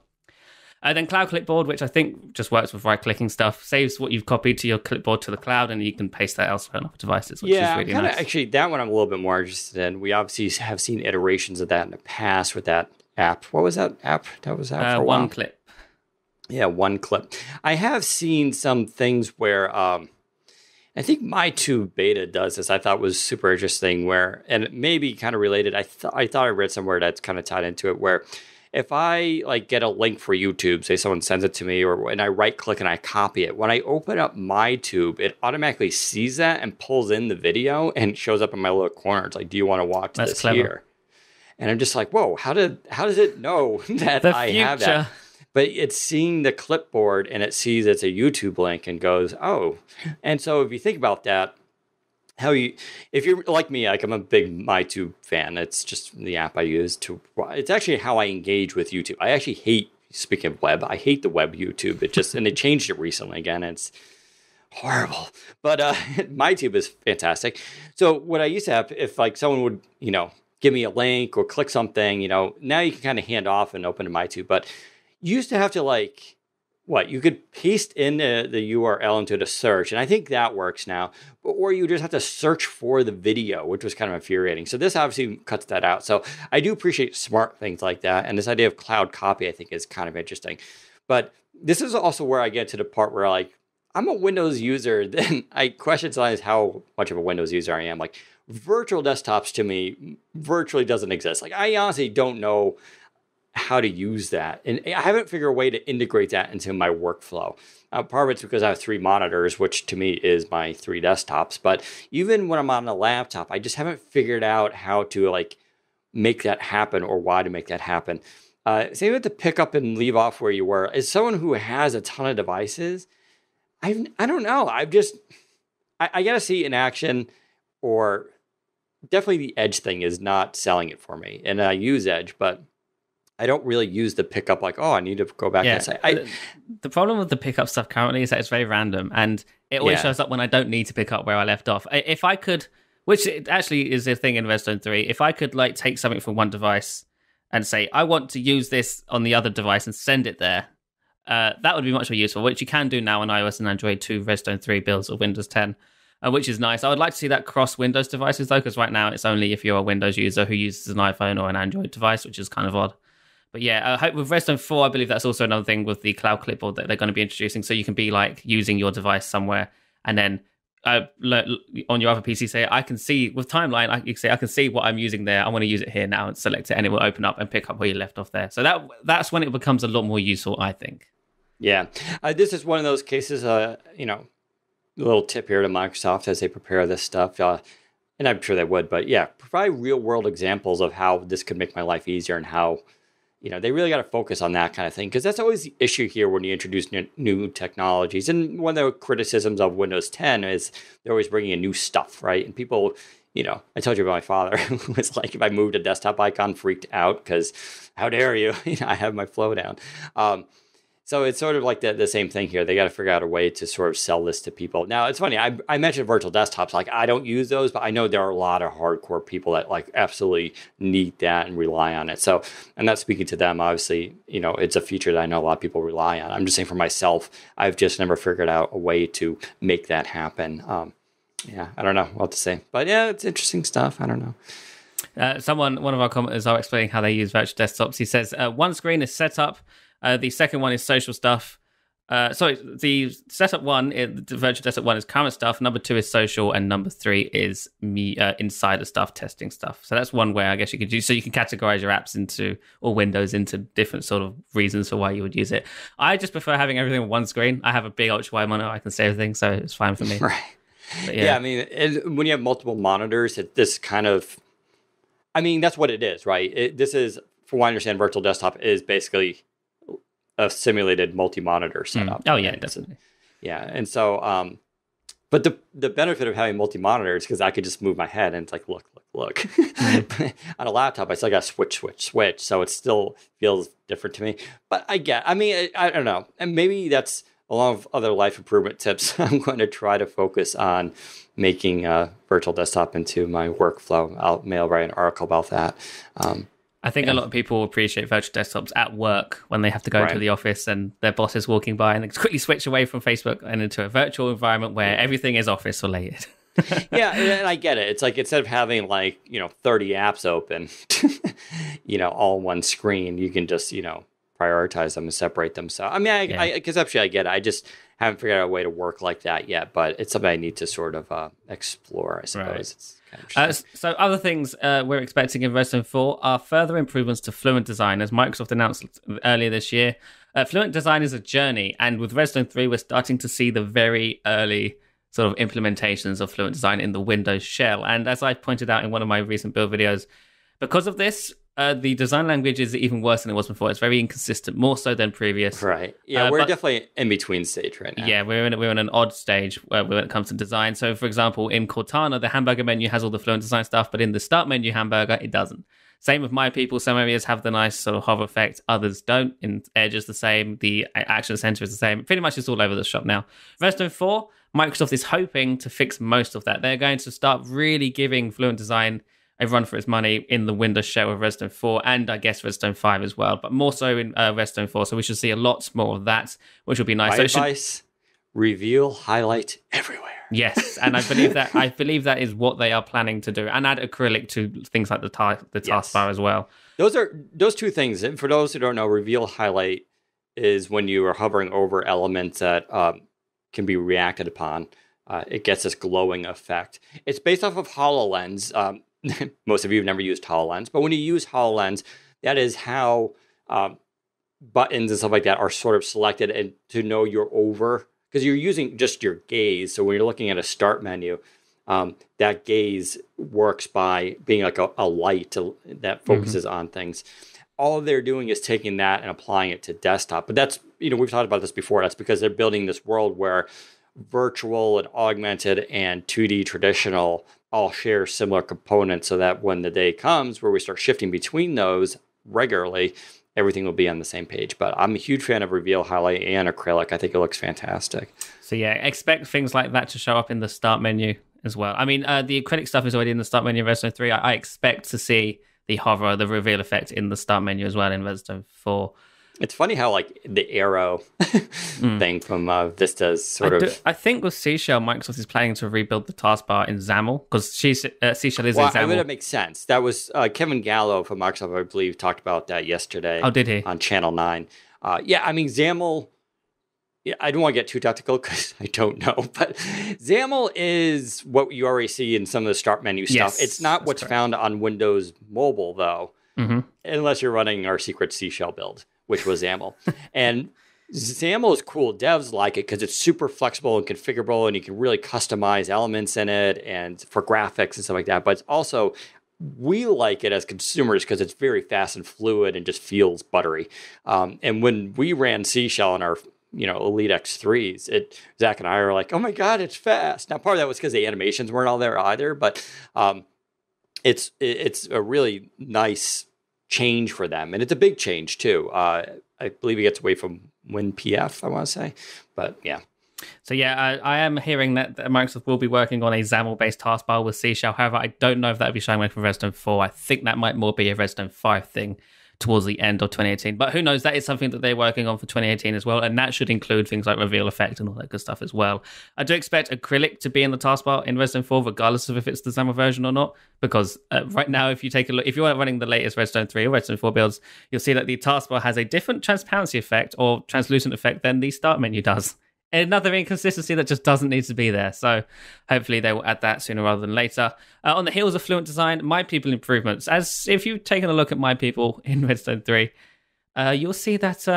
Then Cloud Clipboard, which I think just works with right-clicking stuff, saves what you've copied to your clipboard to the cloud, and you can paste that elsewhere on other devices, which is really nice. Actually, that one I'm a little bit more interested in. We obviously have seen iterations of that in the past with that app. What was that app that was out for a while? OneClip. Yeah, OneClip. I have seen some things where I think MyTube Beta does this. I thought was super interesting. Where, and it may be kind of related. I thought I read somewhere that's kind of tied into it, where if I like get a link for YouTube, say someone sends it to me, and I right click and I copy it, when I open up MyTube, it automatically sees that and pulls in the video and shows up in my little corner. It's like, do you want to watch this clever. here? And I'm just like, whoa, how does it know that I have that? But it's seeing the clipboard and it sees it's a YouTube link and goes, oh. And so if you think about that, if you're like me, like I'm a big MyTube fan. It's just the app I use it's actually how I engage with YouTube. I actually hate, speaking of web, I hate the web YouTube. And they changed it recently again. It's horrible. But MyTube is fantastic. So what I used to have, if like someone would, give me a link or click something, now you can kind of hand off and open to MyTube. But you used to have to you could paste in the URL into the search, and I think that works now. Or you just have to search for the video, which was kind of infuriating. So this obviously cuts that out. So I do appreciate smart things like that, and this idea of cloud copy I think is kind of interesting. But this is also where I get to the part where I'm a Windows user, then I question sometimes how much of a Windows user I am. Like virtual desktops to me virtually doesn't exist. Like I honestly don't know how to use that. And I haven't figured a way to integrate that into my workflow. Part of it's because I have 3 monitors, which to me is my 3 desktops. But even when I'm on a laptop, I just haven't figured out how to make that happen or why to make that happen. Same with the pick up and leave off where you were. As someone who has a ton of devices, I don't know. I got to see in action, or definitely the Edge thing is not selling it for me. And I use Edge, but I don't really use the pickup I need to go back and say. The problem with the pickup stuff currently is that it's very random, and it always shows up when I don't need to pick up where I left off. If I could, which it actually is a thing in Redstone 3, if I could take something from one device and say, I want to use this on the other device and send it there, that would be much more useful, which you can do now on iOS and Android 2 Redstone 3 builds or Windows 10. which is nice. I would like to see that cross Windows devices though, because right now it's only if you're a Windows user who uses an iPhone or an Android device, which is kind of odd. But yeah, I hope with Redstone 4, I believe that's also another thing with the cloud clipboard that they're going to be introducing. So you can be like using your device somewhere and then on your other PC say, I can see with Timeline, you can say, I can see what I'm using there. I want to use it here now and select it and it will open up and pick up where you left off there. So that's when it becomes a lot more useful, I think. Yeah. This is one of those cases, a little tip here to Microsoft as they prepare this stuff, and I'm sure they would, but yeah, provide real world examples of how this could make my life easier and how, they really got to focus on that kind of thing, because that's always the issue here when you introduce new technologies. And one of the criticisms of Windows 10 is they're always bringing in new stuff, right? And people, I told you about my father who was like, if I moved a desktop icon, freaked out because how dare you? I have my flow down. So it's sort of like the same thing here. They got to figure out a way to sort of sell this to people. Now, it's funny. I mentioned virtual desktops. Like, I don't use those, but I know there are a lot of hardcore people that like absolutely need that and rely on it. So I'm not speaking to them. Obviously, it's a feature that I know a lot of people rely on. I'm just saying for myself, I've just never figured out a way to make that happen. I don't know what to say. But yeah, it's interesting stuff. I don't know. One of our commenters are explaining how they use virtual desktops. He says, one screen is set up. The second one is social stuff. The setup one, the virtual desktop one is current stuff. Number 2 is social, and number 3 is insider stuff, testing stuff. So that's one way I guess you could do. So you can categorize your apps or Windows into different sort of reasons for why you would use it. I just prefer having everything on one screen. I have a big ultra wide monitor. I can see everything, so it's fine for me. Right. But yeah, I mean, when you have multiple monitors, this kind of, that's what it is, right? This is, from what I understand, virtual desktop is basically a simulated multi-monitor setup. Oh yeah, definitely. Yeah, and so, but the benefit of having multi-monitor is because I could just move my head and it's like, look. On a laptop, I still got switch, so it still feels different to me. But I don't know, and maybe that's along with other life improvement tips. I'm going to try to focus on making a virtual desktop into my workflow. I'll write an article about that. I think a lot of people appreciate virtual desktops at work when they have to go into the office and their boss is walking by and they quickly switch away from Facebook and into a virtual environment where everything is office related. Yeah, and I get it. It's like instead of having 30 apps open, all on one screen, you can just, prioritize them and separate them. So, I conceptually I get it. I just haven't figured out a way to work like that yet, but it's something I need to sort of explore, I suppose. Right. It's kind of so other things we're expecting in Redstone 4 are further improvements to Fluent Design, as Microsoft announced earlier this year. Fluent Design is a journey, and with Redstone 3, we're starting to see the very early sort of implementations of Fluent Design in the Windows shell. And as I pointed out in one of my recent build videos, because of this, the design language is even worse than it was before. It's very inconsistent, more so than previous. Right. Yeah, we're definitely in between stage right now. Yeah, we're in an odd stage when it comes to design. So, for example, in Cortana, the hamburger menu has all the Fluent Design stuff, but in the Start menu hamburger, it doesn't. Same with My People. Some areas have the nice sort of hover effect, others don't. In Edge is the same. The Action Center is the same. Pretty much it's all over the shop now. Redstone 4, Microsoft is hoping to fix most of that. They're going to start really giving Fluent Design a run for its money in the Windows shell of Redstone 4 and I guess Redstone 5 as well, but more so in Redstone 4. So we should see a lot more of that, which will be nice. My advice, reveal, highlight everywhere. Yes, and I believe that is what they are planning to do, and add acrylic to things like the taskbar as well. Those two things. And for those who don't know, reveal, highlight is when you are hovering over elements that can be reacted upon. It gets this glowing effect. It's based off of HoloLens. Most of you have never used HoloLens, but when you use HoloLens, that is how buttons and stuff like that are sort of selected, and to know you're over, because you're using just your gaze. So when you're looking at a start menu, that gaze works by being like a light that focuses on things. All they're doing is taking that and applying it to desktop. But that's, we've talked about this before. That's because they're building this world where virtual and augmented and 2D traditional all share similar components, so that when the day comes where we start shifting between those regularly, everything will be on the same page. But I'm a huge fan of reveal, highlight, and acrylic. I think it looks fantastic. So yeah, expect things like that to show up in the start menu as well. I mean, the acrylic stuff is already in the start menu of Redstone 3. I expect to see the hover, the reveal effect in the start menu as well in Redstone 4. It's funny how like the arrow thing from Vista's sort of. I think with Seashell, Microsoft is planning to rebuild the taskbar in XAML because Seashell is Well, in XAML. I mean, it makes sense. That was Kevin Gallo from Microsoft, I believe, talked about that yesterday. Oh, did he? On Channel 9. Yeah, I mean, XAML. Yeah, I don't want to get too technical because I don't know, but XAML is what you already see in some of the start menu stuff. Yes, it's not what's found on Windows Mobile, though, unless you're running our secret C shell build, which was XAML. And XAML is cool. Devs like it because it's super flexible and configurable, and you can really customize elements in it and for graphics and stuff like that. But it's also, we like it as consumers because it's very fast and fluid and just feels buttery. And when we ran C shell in our Elite X3s, Zach and I are like, oh my God, it's fast. Now, part of that was because the animations weren't all there either, but it's a really nice change for them. And it's a big change too. I believe it gets away from WinPF, I want to say, but yeah. So yeah, I am hearing that Microsoft will be working on a XAML-based taskbar with C Shell. However, I don't know if that will be showing up for Redstone 4. I think that might more be a Redstone 5 thing towards the end of 2018. But who knows? That is something that they're working on for 2018 as well, and that should include things like reveal effect and all that good stuff as well. I do expect acrylic to be in the taskbar in Redstone 4, regardless of if it's the XAML version or not, because right now, if you take a look, if you are running the latest Redstone 3 or Redstone 4 builds, you'll see that the taskbar has a different transparency effect or translucent effect than the start menu does. Another inconsistency that just doesn't need to be there. So hopefully they will add that sooner rather than later. On the heels of Fluent Design, My People improvements. As if you've taken a look at My People in Redstone 3, you'll see that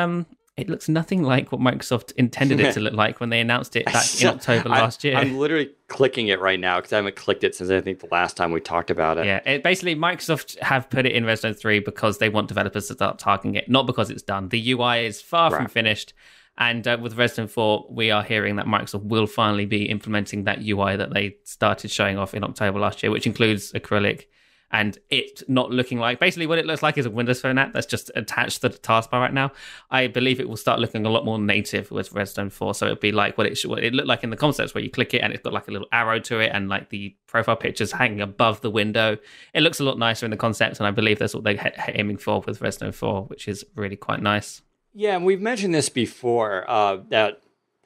it looks nothing like what Microsoft intended it to look like when they announced it back in October last year. I'm literally clicking it right now because I haven't clicked it since I think the last time we talked about it. Yeah, basically Microsoft have put it in Redstone 3 because they want developers to start targeting it, not because it's done. The UI is far from finished. And with Redstone 4, we are hearing that Microsoft will finally be implementing that UI that they started showing off in October last year, which includes acrylic and it not looking like... Basically, what it looks like is a Windows Phone app that's just attached to the taskbar right now. I believe it will start looking a lot more native with Redstone 4, so it'll be like what it looked like in the concepts, where you click it and it's got like a little arrow to it and like the profile picture's hanging above the window. It looks a lot nicer in the concepts, and I believe that's what they're aiming for with Redstone 4, which is really quite nice. Yeah, and we've mentioned this before, that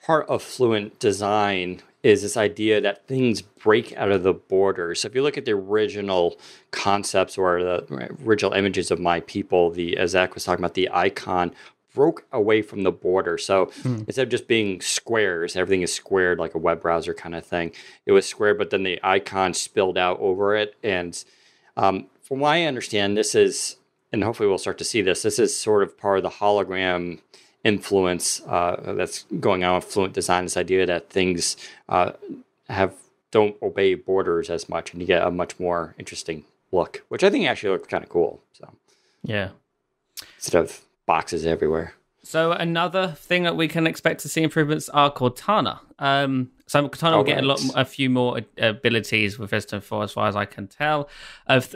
part of Fluent Design is this idea that things break out of the border. So if you look at the original concepts or the original images of My People, as Zach was talking about, the icon broke away from the border. So instead of just being squares, everything is squared like a web browser kind of thing. It was squared, but then the icon spilled out over it. And from what I understand, this is... and hopefully we'll start to see this. This is sort of part of the hologram influence that's going on with Fluent Design, this idea that things don't obey borders as much, and you get a much more interesting look, which I think actually looks kind of cool. So yeah, instead of boxes everywhere. So another thing that we can expect to see improvements are Cortana. So Cortana will get a few more abilities with Redstone 4, as far as I can tell,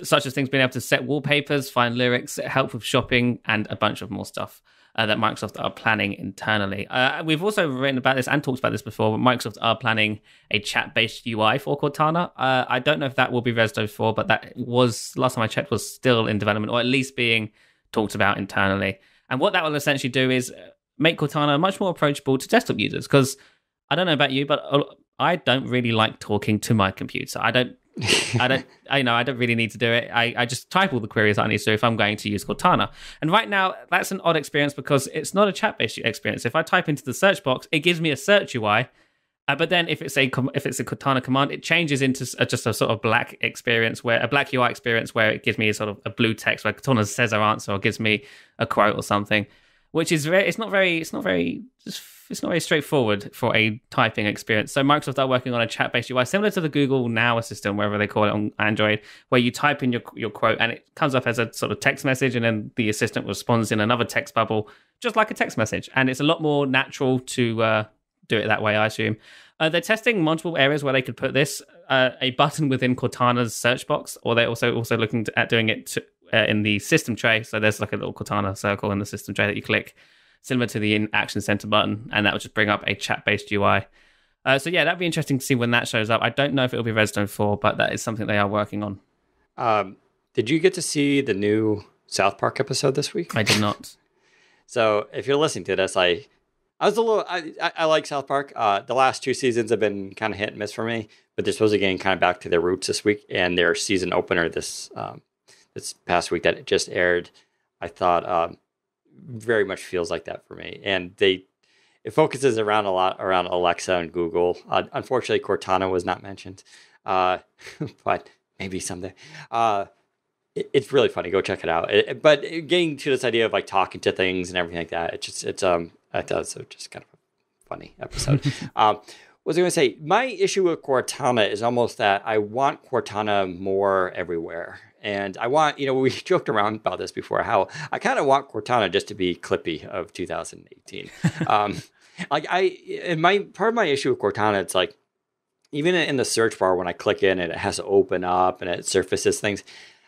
such as things being able to set wallpapers, find lyrics, help with shopping, and a bunch of more stuff that Microsoft are planning internally. We've also written about this and talked about this before, but Microsoft are planning a chat-based UI for Cortana. I don't know if that will be Redstone 4, but that was, last time I checked, was still in development, or at least being talked about internally. And what that will essentially do is make Cortana much more approachable to desktop users. Because I don't know about you, but I don't really like talking to my computer. I don't really need to do it. I just type all the queries I need to do if I'm going to use Cortana. And right now, that's an odd experience because it's not a chat-based experience. If I type into the search box, it gives me a search UI. But then if it's a Cortana command, it changes into just a sort of black UI experience where it gives me a sort of a blue text where Cortana says our answer or gives me a quote or something, which is it's not very straightforward for a typing experience. So Microsoft are working on a chat-based UI similar to the Google Now Assistant, wherever they call it on Android, where you type in your quote and it comes up as a sort of text message, and then the assistant responds in another text bubble, just like a text message. And it's a lot more natural to do it that way, I assume. They're testing multiple areas where they could put this, a button within Cortana's search box, or they're also looking at doing it in the system tray. So there's like a little Cortana circle in the system tray that you click, similar to the Action Center button, and that will just bring up a chat-based UI. So yeah, that'd be interesting to see when that shows up. I don't know if it'll be Redstone 4, but that is something they are working on. Did you get to see the new South Park episode this week? I did not. So if you're listening to this, I was a little. I like South Park. The last 2 seasons have been kind of hit and miss for me, but they're supposed to getting kind of back to their roots this week, and their season opener this past week that it just aired, I thought very much feels like that for me. And it focuses around a lot around Alexa and Google. Unfortunately, Cortana was not mentioned, but maybe someday. It's really funny. Go check it out. But getting to this idea of like talking to things and everything like that, I thought it was just kind of a funny episode. What was I going to say? My issue with Cortana is almost that I want Cortana more everywhere. And I want, we joked around about this before, how I kind of want Cortana just to be Clippy of 2018. Part of my issue with Cortana, it's like, even in the search bar, when I click in and it has to open up and it surfaces things,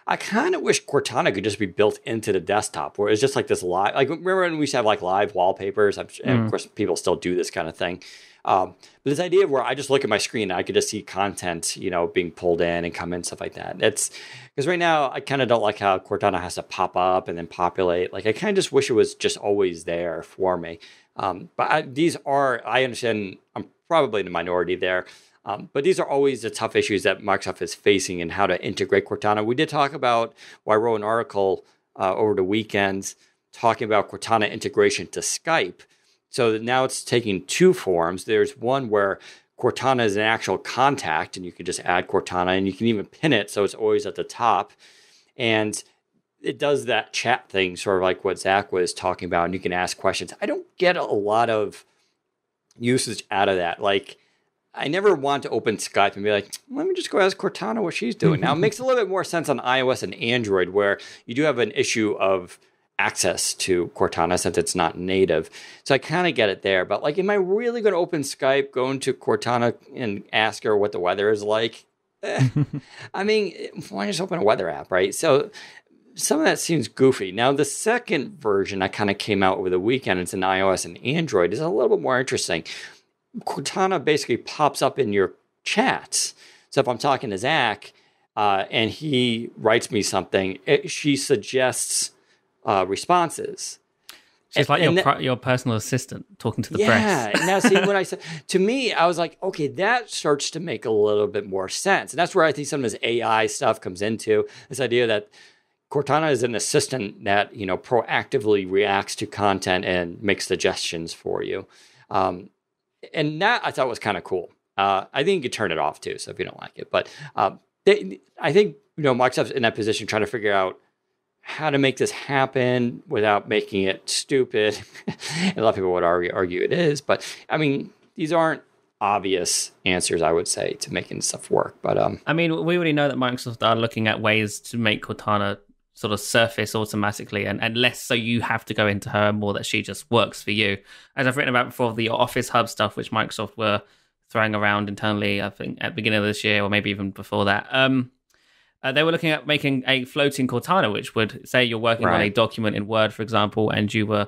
I kind of wish Cortana could just be built into the desktop, where it's just like this live, like remember when we used to have like live wallpapers? And of course, people still do this kind of thing. But this idea of where I just look at my screen and I could just see content, being pulled in and come in, stuff like that. It's because right now I kind of don't like how Cortana has to pop up and then populate. Like I kind of just wish it was just always there for me. But I understand I'm probably in the minority there. But these are always the tough issues that Microsoft is facing and how to integrate Cortana. We did talk about, I wrote an article over the weekend talking about Cortana integration to Skype. So now it's taking two forms. There's one where Cortana is an actual contact, and you can just add Cortana, and you can even pin it so it's always at the top. And it does that chat thing, sort of like what Zach was talking about, and you can ask questions. I don't get a lot of usage out of that. Like, I never want to open Skype and be like, let me just go ask Cortana what she's doing. Now, it makes a little bit more sense on iOS and Android, where you do have an issue of access to Cortana since it's not native. So I kind of get it there. But like, am I really going to open Skype, go into Cortana and ask her what the weather is like? I mean, why just open a weather app, right? So some of that seems goofy. Now, the second version that kind of came out over the weekend, it's in iOS and Android, is a little bit more interesting. Cortana basically pops up in your chats. So if I'm talking to Zach and he writes me something, she suggests responses. She's like your personal assistant talking to the press. Yeah. Now, see, when I said, to me, I was like, okay, that starts to make a little bit more sense. And that's where I think some of this AI stuff comes into, this idea that Cortana is an assistant that, proactively reacts to content and makes suggestions for you. And that I thought was kind of cool. I think you could turn it off too, so if you don't like it. But I think Microsoft's in that position trying to figure out how to make this happen without making it stupid. And a lot of people would argue it is, but I mean, these aren't obvious answers, I would say, to making stuff work. But I mean, we already know that Microsoft are looking at ways to make Cortana sort of surface automatically and less so you have to go into her, more that she just works for you. As I've written about before, the Office Hub stuff, which Microsoft were throwing around internally, I think at the beginning of this year, or maybe even before that, they were looking at making a floating Cortana, which would say you're working on a document in Word, for example, and you were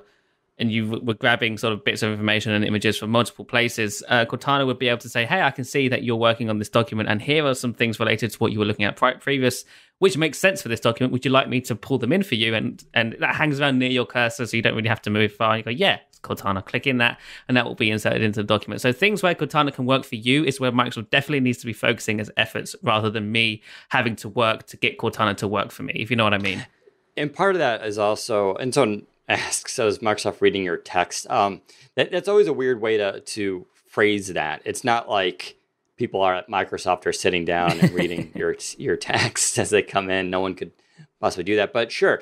grabbing sort of bits of information and images from multiple places. Cortana would be able to say, hey, I can see that you're working on this document, and here are some things related to what you were looking at previous, which makes sense for this document. Would you like me to pull them in for you? And that hangs around near your cursor, so you don't really have to move far. And you go, yeah, it's Cortana. Click in that, and that will be inserted into the document. So things where Cortana can work for you is where Microsoft definitely needs to be focusing its efforts, rather than me having to work to get Cortana to work for me, if you know what I mean. And part of that is also, and so asks, so is Microsoft reading your text? That's always a weird way to phrase that. It's not like people at Microsoft are sitting down and reading your text as they come in. No one could possibly do that. But sure,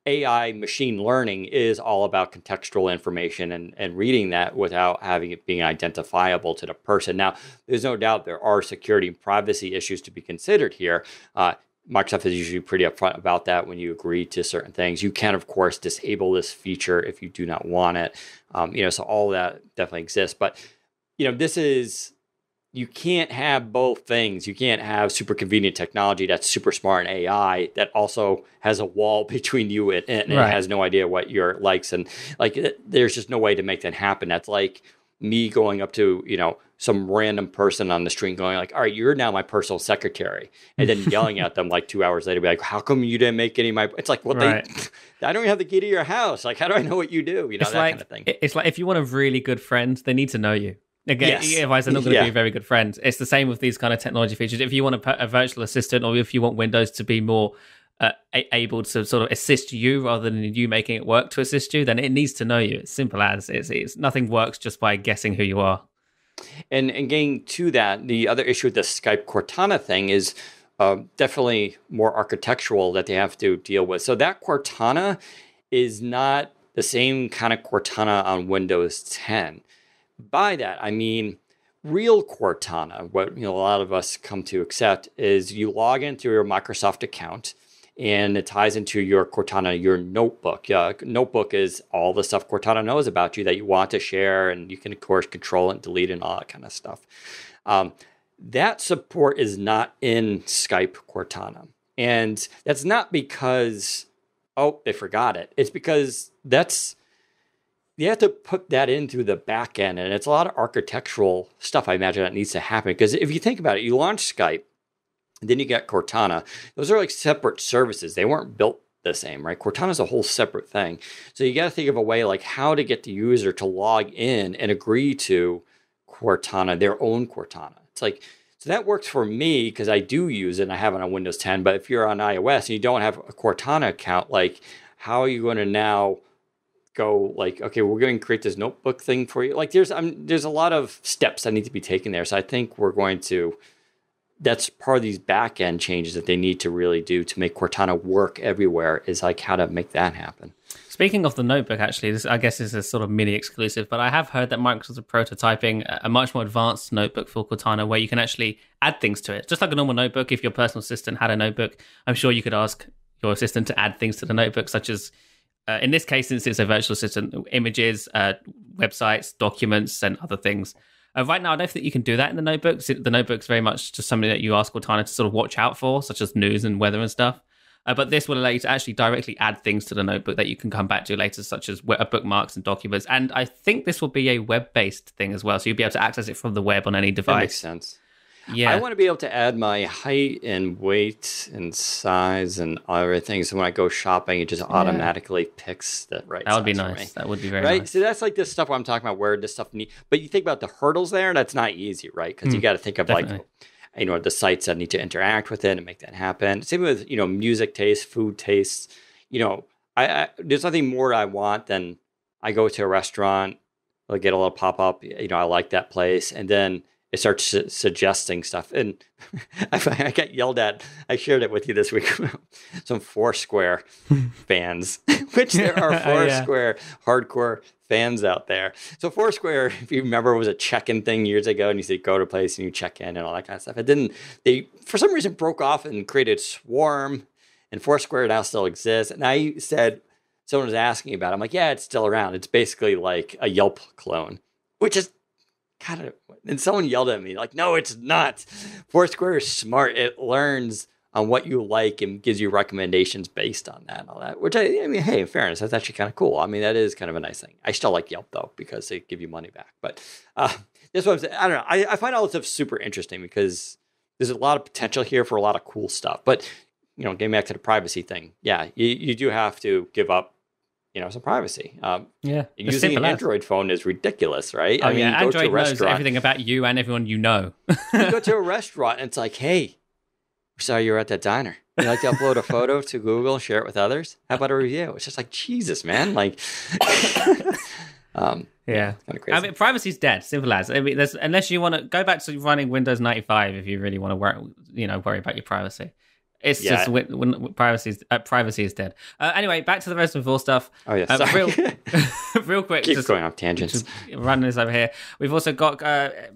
AI machine learning is all about contextual information and reading that without having it being identifiable to the person. Now, there's no doubt there are security and privacy issues to be considered here. Microsoft is usually pretty upfront about that when you agree to certain things. You can, of course, disable this feature if you do not want it. So all of that definitely exists. But, this is, you can't have both things. You can't have super convenient technology that's super smart and AI that also has a wall between you and it has no idea what your likes and there's just no way to make that happen. That's like me going up to, some random person on the street going like, all right, you're now my personal secretary. And then yelling at them like 2 hours later, be like, how come you didn't make any of my, it's like, well, I don't even have the key to your house. Like, how do I know what you do? That kind of thing. It's like, if you want a really good friend, they need to know you. Again, otherwise they're not going to be a very good friend. It's the same with these kind of technology features. If you want a virtual assistant, or if you want Windows to be more able to sort of assist you rather than you making it work to assist you, then it needs to know you. It's simple as it's nothing works just by guessing who you are. And getting to that, the other issue with the Skype Cortana thing is definitely more architectural that they have to deal with. So that Cortana is not the same kind of Cortana on Windows 10. By that, I mean real Cortana. What a lot of us come to accept is you log into your Microsoft account, and it ties into your Cortana, your notebook. Notebook is all the stuff Cortana knows about you that you want to share, and you can, of course, control and delete and all that kind of stuff. That support is not in Skype Cortana. And that's not because, they forgot it. It's because you have to put that into the back end, and it's a lot of architectural stuff, I imagine, that needs to happen. Because if you think about it, you launch Skype, then you get Cortana. Those are like separate services. They weren't built the same, right? Cortana is a whole separate thing. So you got to think of a way like how to get the user to log in and agree to Cortana, their own Cortana. It's like, so that works for me because I do use it and I have it on Windows 10. But if you're on iOS and you don't have a Cortana account, like how are you going to now go like, okay, we're going to create this notebook thing for you? Like there's a lot of steps that need to be taken there. So I think that's part of these back end changes that they need to really do to make Cortana work everywhere, is like how to make that happen. Speaking of the notebook, actually, this I guess is a sort of mini exclusive, but I have heard that Microsoft are prototyping a much more advanced notebook for Cortana where you can actually add things to it. Just like a normal notebook, if your personal assistant had a notebook, I'm sure you could ask your assistant to add things to the notebook, such as, in this case, since it's a virtual assistant, images, websites, documents, and other things. Right now, I don't think you can do that in the notebook. The notebook's very much just something that you ask Cortana to sort of watch out for, such as news and weather and stuff. But this will allow you to actually directly add things to the notebook that you can come back to later, such as bookmarks and documents. And I think this will be a web-based thing as well, so you'll be able to access it from the web on any device. That makes sense. Yeah. I want to be able to add my height and weight and size and everything. So when I go shopping, it just automatically picks the right size. That would be nice. That would be very nice. So that's like this stuff where I'm talking about where this stuff needs. But you think about the hurdles there, that's not easy, right? Because you got to think of like, the sites that need to interact with it and make that happen. Same with, music taste, food tastes. There's nothing more I want than I go to a restaurant, I'll get a little pop-up, I like that place. And then it starts suggesting stuff. And I got yelled at. I shared it with you this week. Some Foursquare fans, which there are Foursquare hardcore fans out there. So Foursquare, if you remember, was a check-in thing years ago, and you said go to a place and you check in and all that kind of stuff. And then they, for some reason, broke off and created Swarm, and Foursquare now still exists. And I said, someone was asking about it. I'm like, yeah, it's still around. It's basically like a Yelp clone, which is kind of, and someone yelled at me like, no, it's not. Foursquare is smart. It learns on what you like and gives you recommendations based on that and all that, which I mean, hey, in fairness, that's actually kind of cool. I mean, that is kind of a nice thing. I still like Yelp though, because they give you money back. But that's what I'm saying. I don't know. I find all this stuff super interesting because there's a lot of potential here for a lot of cool stuff. But, getting back to the privacy thing. Yeah, you do have to give up some privacy. Using an Android phone is ridiculous, right? Oh, I mean, Android knows everything about you and everyone you know. You go to a restaurant and it's like, hey, we saw you were at that diner. You like to upload a photo to Google, share it with others? How about a review? It's just like, Jesus, man. Like, yeah. Kind of crazy. I mean, privacy's dead. Simple as. I mean, unless you want to go back to running Windows 95 if you really want to worry about your privacy. It's just when privacy is dead. Anyway, back to the Resident Evil stuff. Oh, yeah, sorry. Real quick. Keep going off tangents. Just running this over here. We've also got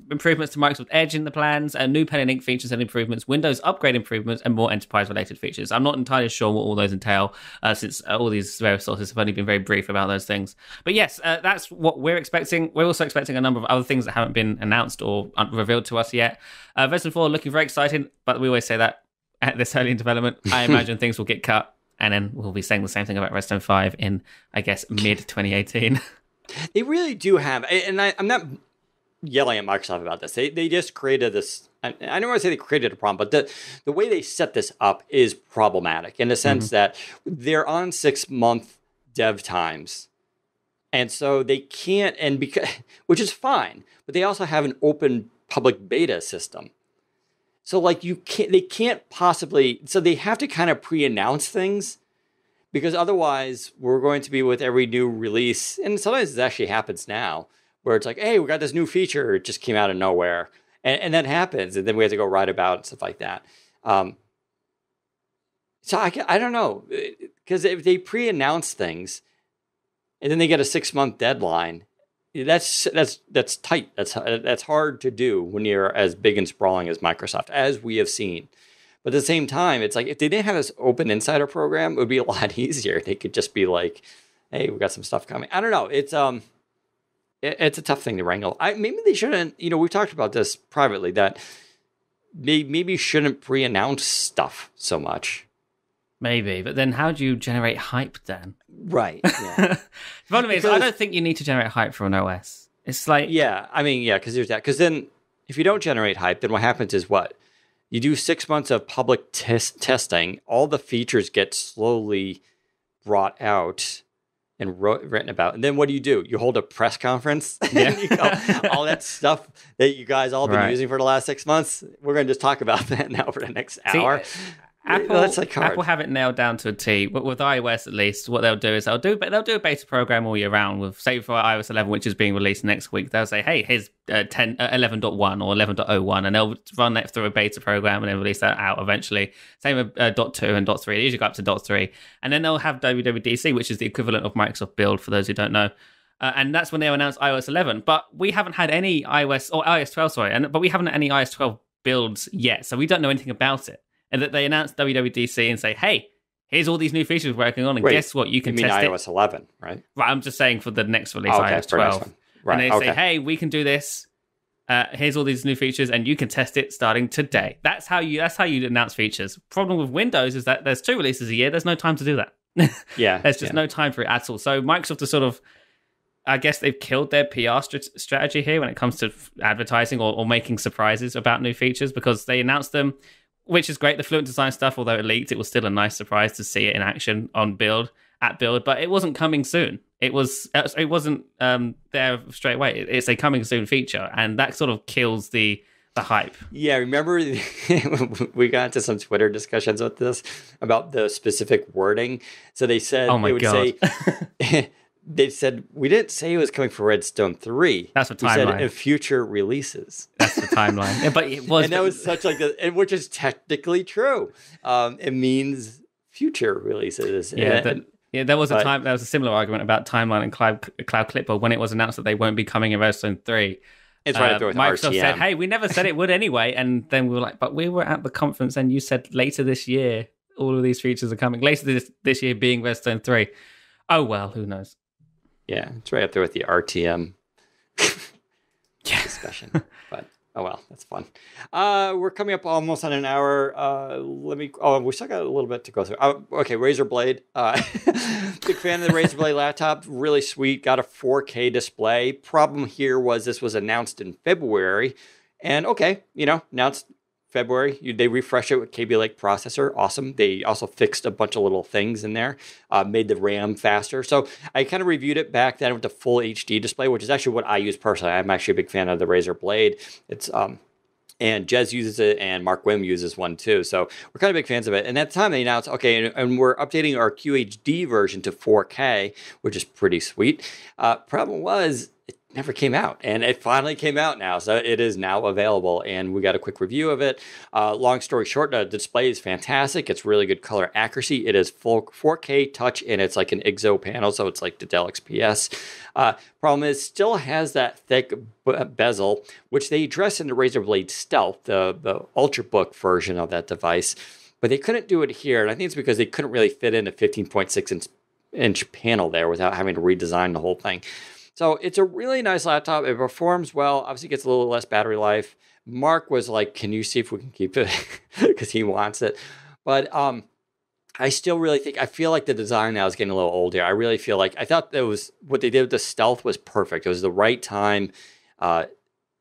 improvements to Microsoft Edge in the plans, new pen and ink features and improvements, Windows upgrade improvements, and more enterprise-related features. I'm not entirely sure what all those entail, since all these various sources have only been very brief about those things. But yes, that's what we're expecting. We're also expecting a number of other things that haven't been announced or revealed to us yet. Resident 4 looking very exciting, but we always say that at this early in development. I imagine things will get cut, and then we'll be saying the same thing about Resident 5 in, I guess, mid-2018. They really do have, and I'm not yelling at Microsoft about this. They just created this. I don't want to say they created a problem, but the way they set this up is problematic in the sense that they're on 6-month dev times, and so they can't. And because which is fine, but they also have an open public beta system. So like they can't possibly. So they have to kind of pre-announce things. Because otherwise, we're going to be with every new release, and sometimes it actually happens now, where it's like, hey, we got this new feature, it just came out of nowhere. And that happens, and then we have to go write about it and stuff like that. So I don't know, because if they pre-announce things, and then they get a 6-month deadline, that's tight. That's hard to do when you're as big and sprawling as Microsoft, as we have seen. But at the same time, it's like if they didn't have this open insider program, it would be a lot easier. They could just be like, "Hey, we got some stuff coming." I don't know. It's a tough thing to wrangle. Maybe they shouldn't. We've talked about this privately that they maybe shouldn't pre-announce stuff so much. Maybe, but then how do you generate hype then? Right. Yeah. The problem is, I don't think you need to generate hype for an OS. It's like because there's that. Because then if you don't generate hype, then what happens is what? You do 6 months of public testing. All the features get slowly brought out and written about. And then what do? You hold a press conference. Yeah. And you go, all that stuff that you guys all been using for the last 6 months. We're going to just talk about that now for the next hour. Apple have it nailed down to a T, but with iOS at least, what they'll do is they'll do a beta program all year round. With say for iOS 11, which is being released next week, they'll say, "Hey, here's 11.1 or 11.01," and they'll run that through a beta program and then release that out eventually. Same with .2 and .3. They usually go up to .3, and then they'll have WWDC, which is the equivalent of Microsoft Build for those who don't know. And that's when they'll announce iOS 11. But we haven't had any iOS 12, but we haven't had any iOS 12 builds yet, so we don't know anything about it. And that they announce WWDC and say, "Hey, here's all these new features we're working on, and guess what? You can test it." iOS 11, right? Right. I'm just saying for the next release, iOS 12. Right. And they say, "Hey, we can do this. Here's all these new features, and you can test it starting today." That's how you announce features. Problem with Windows is that there's 2 releases a year. There's no time to do that. There's just no time for it at all. So Microsoft is sort of, I guess they've killed their PR strategy here when it comes to advertising or making surprises about new features, because they announced them. Which is great. The Fluent Design stuff, although it leaked, it was still a nice surprise to see it in action on Build, but it wasn't coming soon. It wasn't there straight away. It's a coming soon feature, and that sort of kills the hype. Yeah, remember we got into some Twitter discussions with this about the specific wording. So they said, they said, we didn't say it was coming for Redstone 3. That's what timeline. We said in future releases. That's the timeline. Yeah, but it was, and that was such like which is technically true. It means future releases. There was a time. There was a similar argument about timeline and Cloud Clipboard when it was announced that they won't be coming in Redstone 3. It's right up there with Microsoft RTM. said, "Hey, we never said it would anyway," and then we were like, "But we were at the conference, and you said later this year all of these features are coming. Later this year being Redstone 3." Oh well, who knows? Yeah, it's right up there with the RTM discussion. But oh well, that's fun. We're coming up almost on an hour. We still got a little bit to go through. Okay, Razer Blade. Big fan of the Razer Blade laptop. Really sweet. Got a 4K display. Problem here was this was announced in February. And announced February. They refreshed it with Kaby Lake processor. Awesome. They also fixed a bunch of little things in there, made the RAM faster. So I kind of reviewed it back then with the full HD display, which is actually what I use personally. I'm actually a big fan of the Razer Blade. It's and Jez uses it, and Mark Wim uses one too. So we're kind of big fans of it. And at the time they announced, and we're updating our QHD version to 4K, which is pretty sweet. Problem was, it never came out, and it finally came out now. So it is now available, and we got a quick review of it. Long story short, the display is fantastic. It's really good color accuracy. It is full 4K touch, and it's like an IGZO panel, so it's like the Dell XPS. Problem is, still has that thick bezel, which they address in the Razer Blade Stealth, the Ultrabook version of that device. But they couldn't do it here, and I think it's because they couldn't really fit in a 15.6-inch panel there without having to redesign the whole thing. So it's a really nice laptop. It performs well. Obviously, gets a little less battery life. Mark was like, "Can you see if we can keep it?" Because he wants it. But I still really I feel like the design now is getting a little old here. I really feel like I thought that was what they did with the Stealth was perfect. It was the right time.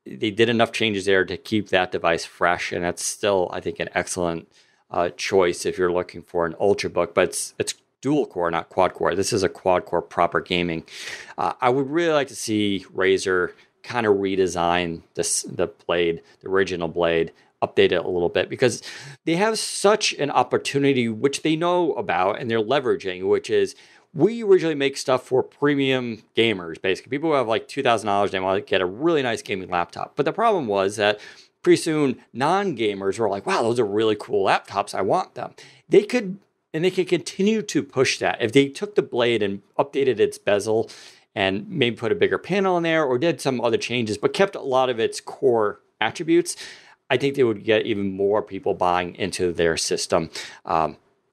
they did enough changes there to keep that device fresh, and that's still, I think, an excellent choice if you're looking for an ultrabook. But it's dual core, not quad core. This is a quad core proper gaming. I would really like to see Razer kind of redesign the blade, the original blade, update it a little bit, because they have such an opportunity, which they know about and they're leveraging, which is, we originally make stuff for premium gamers, basically. People who have like $2,000, they want to get a really nice gaming laptop. But the problem was that pretty soon non-gamers were like, wow, those are really cool laptops. I want them. They could continue to push that. If they took the blade and updated its bezel and maybe put a bigger panel in there or did some other changes, but kept a lot of its core attributes, I think they would get even more people buying into their system.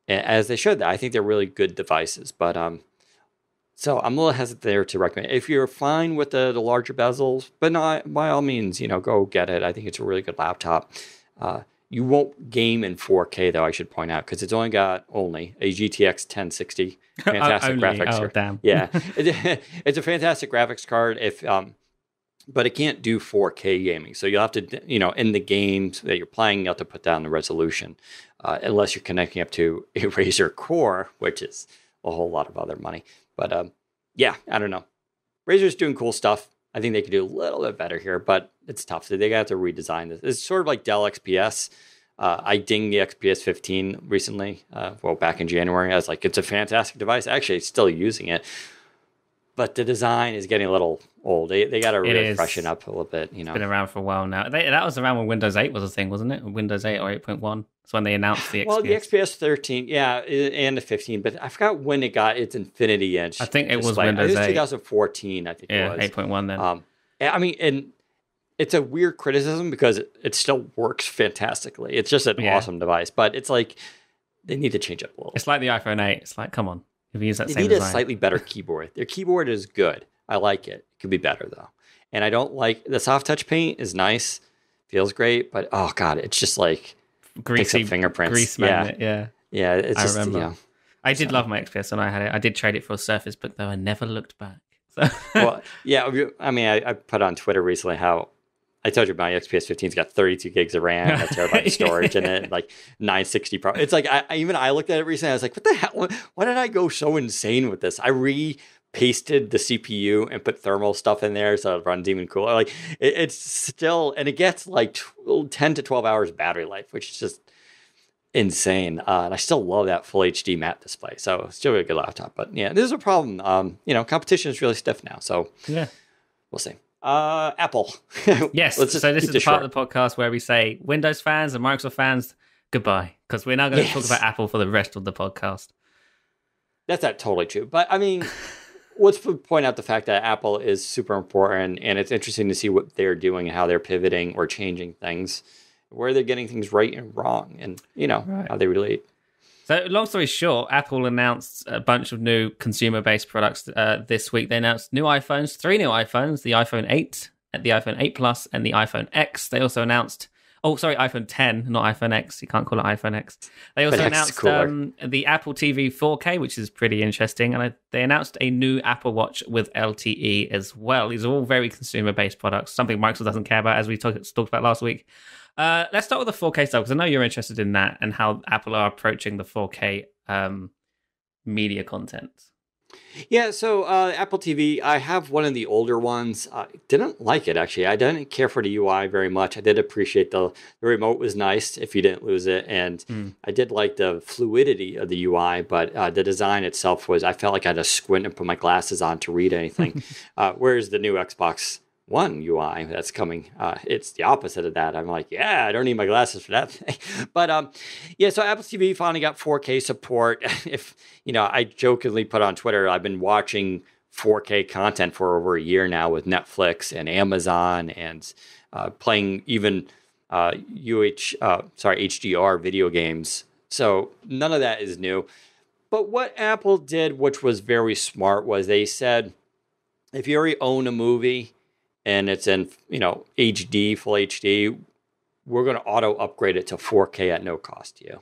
As they should. I think they're really good devices. But so I'm a little hesitant there to recommend. If you're fine with the larger bezels, but not, by all means, go get it. I think it's a really good laptop. You won't game in 4K, though, I should point out, because it's only got a GTX 1060. Fantastic graphics card. Damn. Yeah. It's a fantastic graphics card. But it can't do 4K gaming. So you'll have to, in the games that you're playing, you have to put down the resolution, unless you're connecting up to a Razer Core, which is a whole lot of other money. But yeah, I don't know. Razer's doing cool stuff. I think they could do a little bit better here, but it's tough. They got to redesign this. It's sort of like Dell XPS. I dinged the XPS 15 recently, back in January. I was like, it's a fantastic device. Actually, still using it. But the design is getting a little old. They got to really freshen up a little bit. It's been around for a while now. That was around when Windows 8 was a thing, wasn't it? Windows 8 or 8.1. It's when they announced the XPS. Well, the XPS 13, yeah, and the 15. But I forgot when it got its Infinity Edge. I think it was display. Windows 8. It was 2014, I think it was. 8.1 then. And it's a weird criticism because it still works fantastically. It's just an awesome device. But it's like, they need to change up a little. It's like the iPhone 8. It's like, come on. If you use that they same need design. A slightly better keyboard. Their keyboard is good. I like it. It could be better, though. And I don't like... The soft touch paint is nice. Feels great. But, oh, God, it's just like... Greasy fingerprints. Grease magnet, yeah. Yeah, it's just... I remember. I did love my XPS when I had it. I did trade it for a Surface Book, though. I never looked back. So. Well, yeah, I mean, I put on Twitter recently how... I told you my XPS 15's got 32 gigs of RAM, and a terabyte of storage in it, like 960 Pro. It's like, I looked at it recently, I was like, what the hell? Why did I go so insane with this? I pasted the CPU and put thermal stuff in there so it runs even cooler. Like, it's still, and it gets like 10 to 12 hours battery life, which is just insane. And I still love that full HD matte display. So it's still a good laptop. But yeah, this is a problem. Competition is really stiff now. So yeah, we'll see. Apple. Yes. So this is the part of the podcast where we say Windows fans and Microsoft fans, goodbye. Because we're now going to talk about Apple for the rest of the podcast. That's not totally true. But I mean, let's point out the fact that Apple is super important, and it's interesting to see what they're doing and how they're pivoting or changing things, where they're getting things right and wrong, and how they relate. So long story short, Apple announced a bunch of new consumer-based products this week. They announced new iPhones, 3 new iPhones, the iPhone 8, the iPhone 8 Plus, and the iPhone X. They also announced, iPhone 10, not iPhone X. You can't call it iPhone X. They also announced the Apple TV 4K, which is pretty interesting. And they announced a new Apple Watch with LTE as well. These are all very consumer-based products, something Microsoft doesn't care about, as we talked about last week. Let's start with the 4K stuff, because I know you're interested in that and how Apple are approaching the 4K media content. Yeah, so Apple TV, I have one of the older ones. Didn't like it, actually. I didn't care for the UI very much. I did appreciate the remote was nice if you didn't lose it. And I did like the fluidity of the UI, but the design itself I felt like I had to squint and put my glasses on to read anything. Whereas the new Xbox One UI that's coming, it's the opposite of that. I'm like, I don't need my glasses for that thing. But so Apple TV finally got 4K support. If I jokingly put on Twitter, I've been watching 4K content for over a year now with Netflix and Amazon, and playing even HDR video games. So none of that is new. But what Apple did, which was very smart, was they said, if you already own a movie and it's in, HD, full HD, we're going to auto upgrade it to 4K at no cost to you.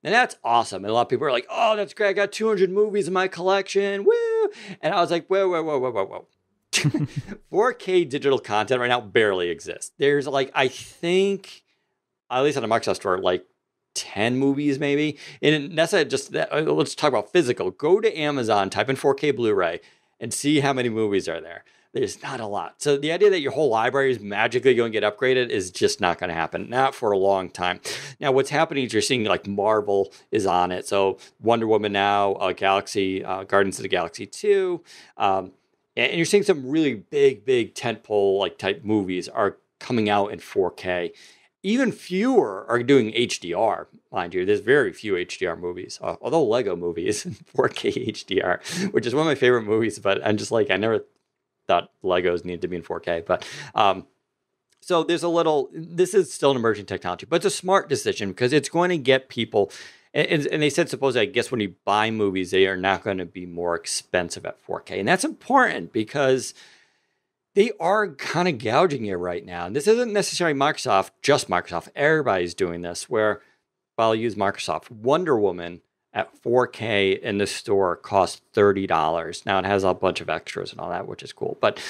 And that's awesome. And a lot of people are like, oh, that's great. I got 200 movies in my collection. Woo! And I was like, whoa. 4K digital content right now barely exists. There's like, I think, at least on the Microsoft Store, like 10 movies maybe. And that's just that. Let's talk about physical. Go to Amazon, type in 4K Blu-ray, and see how many movies are there. There's not a lot. So the idea that your whole library is magically going to get upgraded is just not going to happen. Not for a long time. Now, what's happening is you're seeing like Marvel is on it. So Wonder Woman now, Galaxy, Guardians of the Galaxy 2. And you're seeing some really big tentpole like type movies are coming out in 4K. Even fewer are doing HDR, mind you. There's very few HDR movies, although Lego Movie is in 4K HDR, which is one of my favorite movies, but I'm just like, I never thought Legos need to be in 4K. But so there's this is still an emerging technology, but it's a smart decision because it's going to get people, and they said, supposedly, I guess when you buy movies, they are not going to be more expensive at 4K. And that's important because they are kind of gouging you right now. And this isn't necessarily Microsoft, just Microsoft. Everybody's doing this where, well, I'll use Microsoft. Wonder Woman at 4K in the store costs $30. Now, it has a bunch of extras and all that, which is cool. But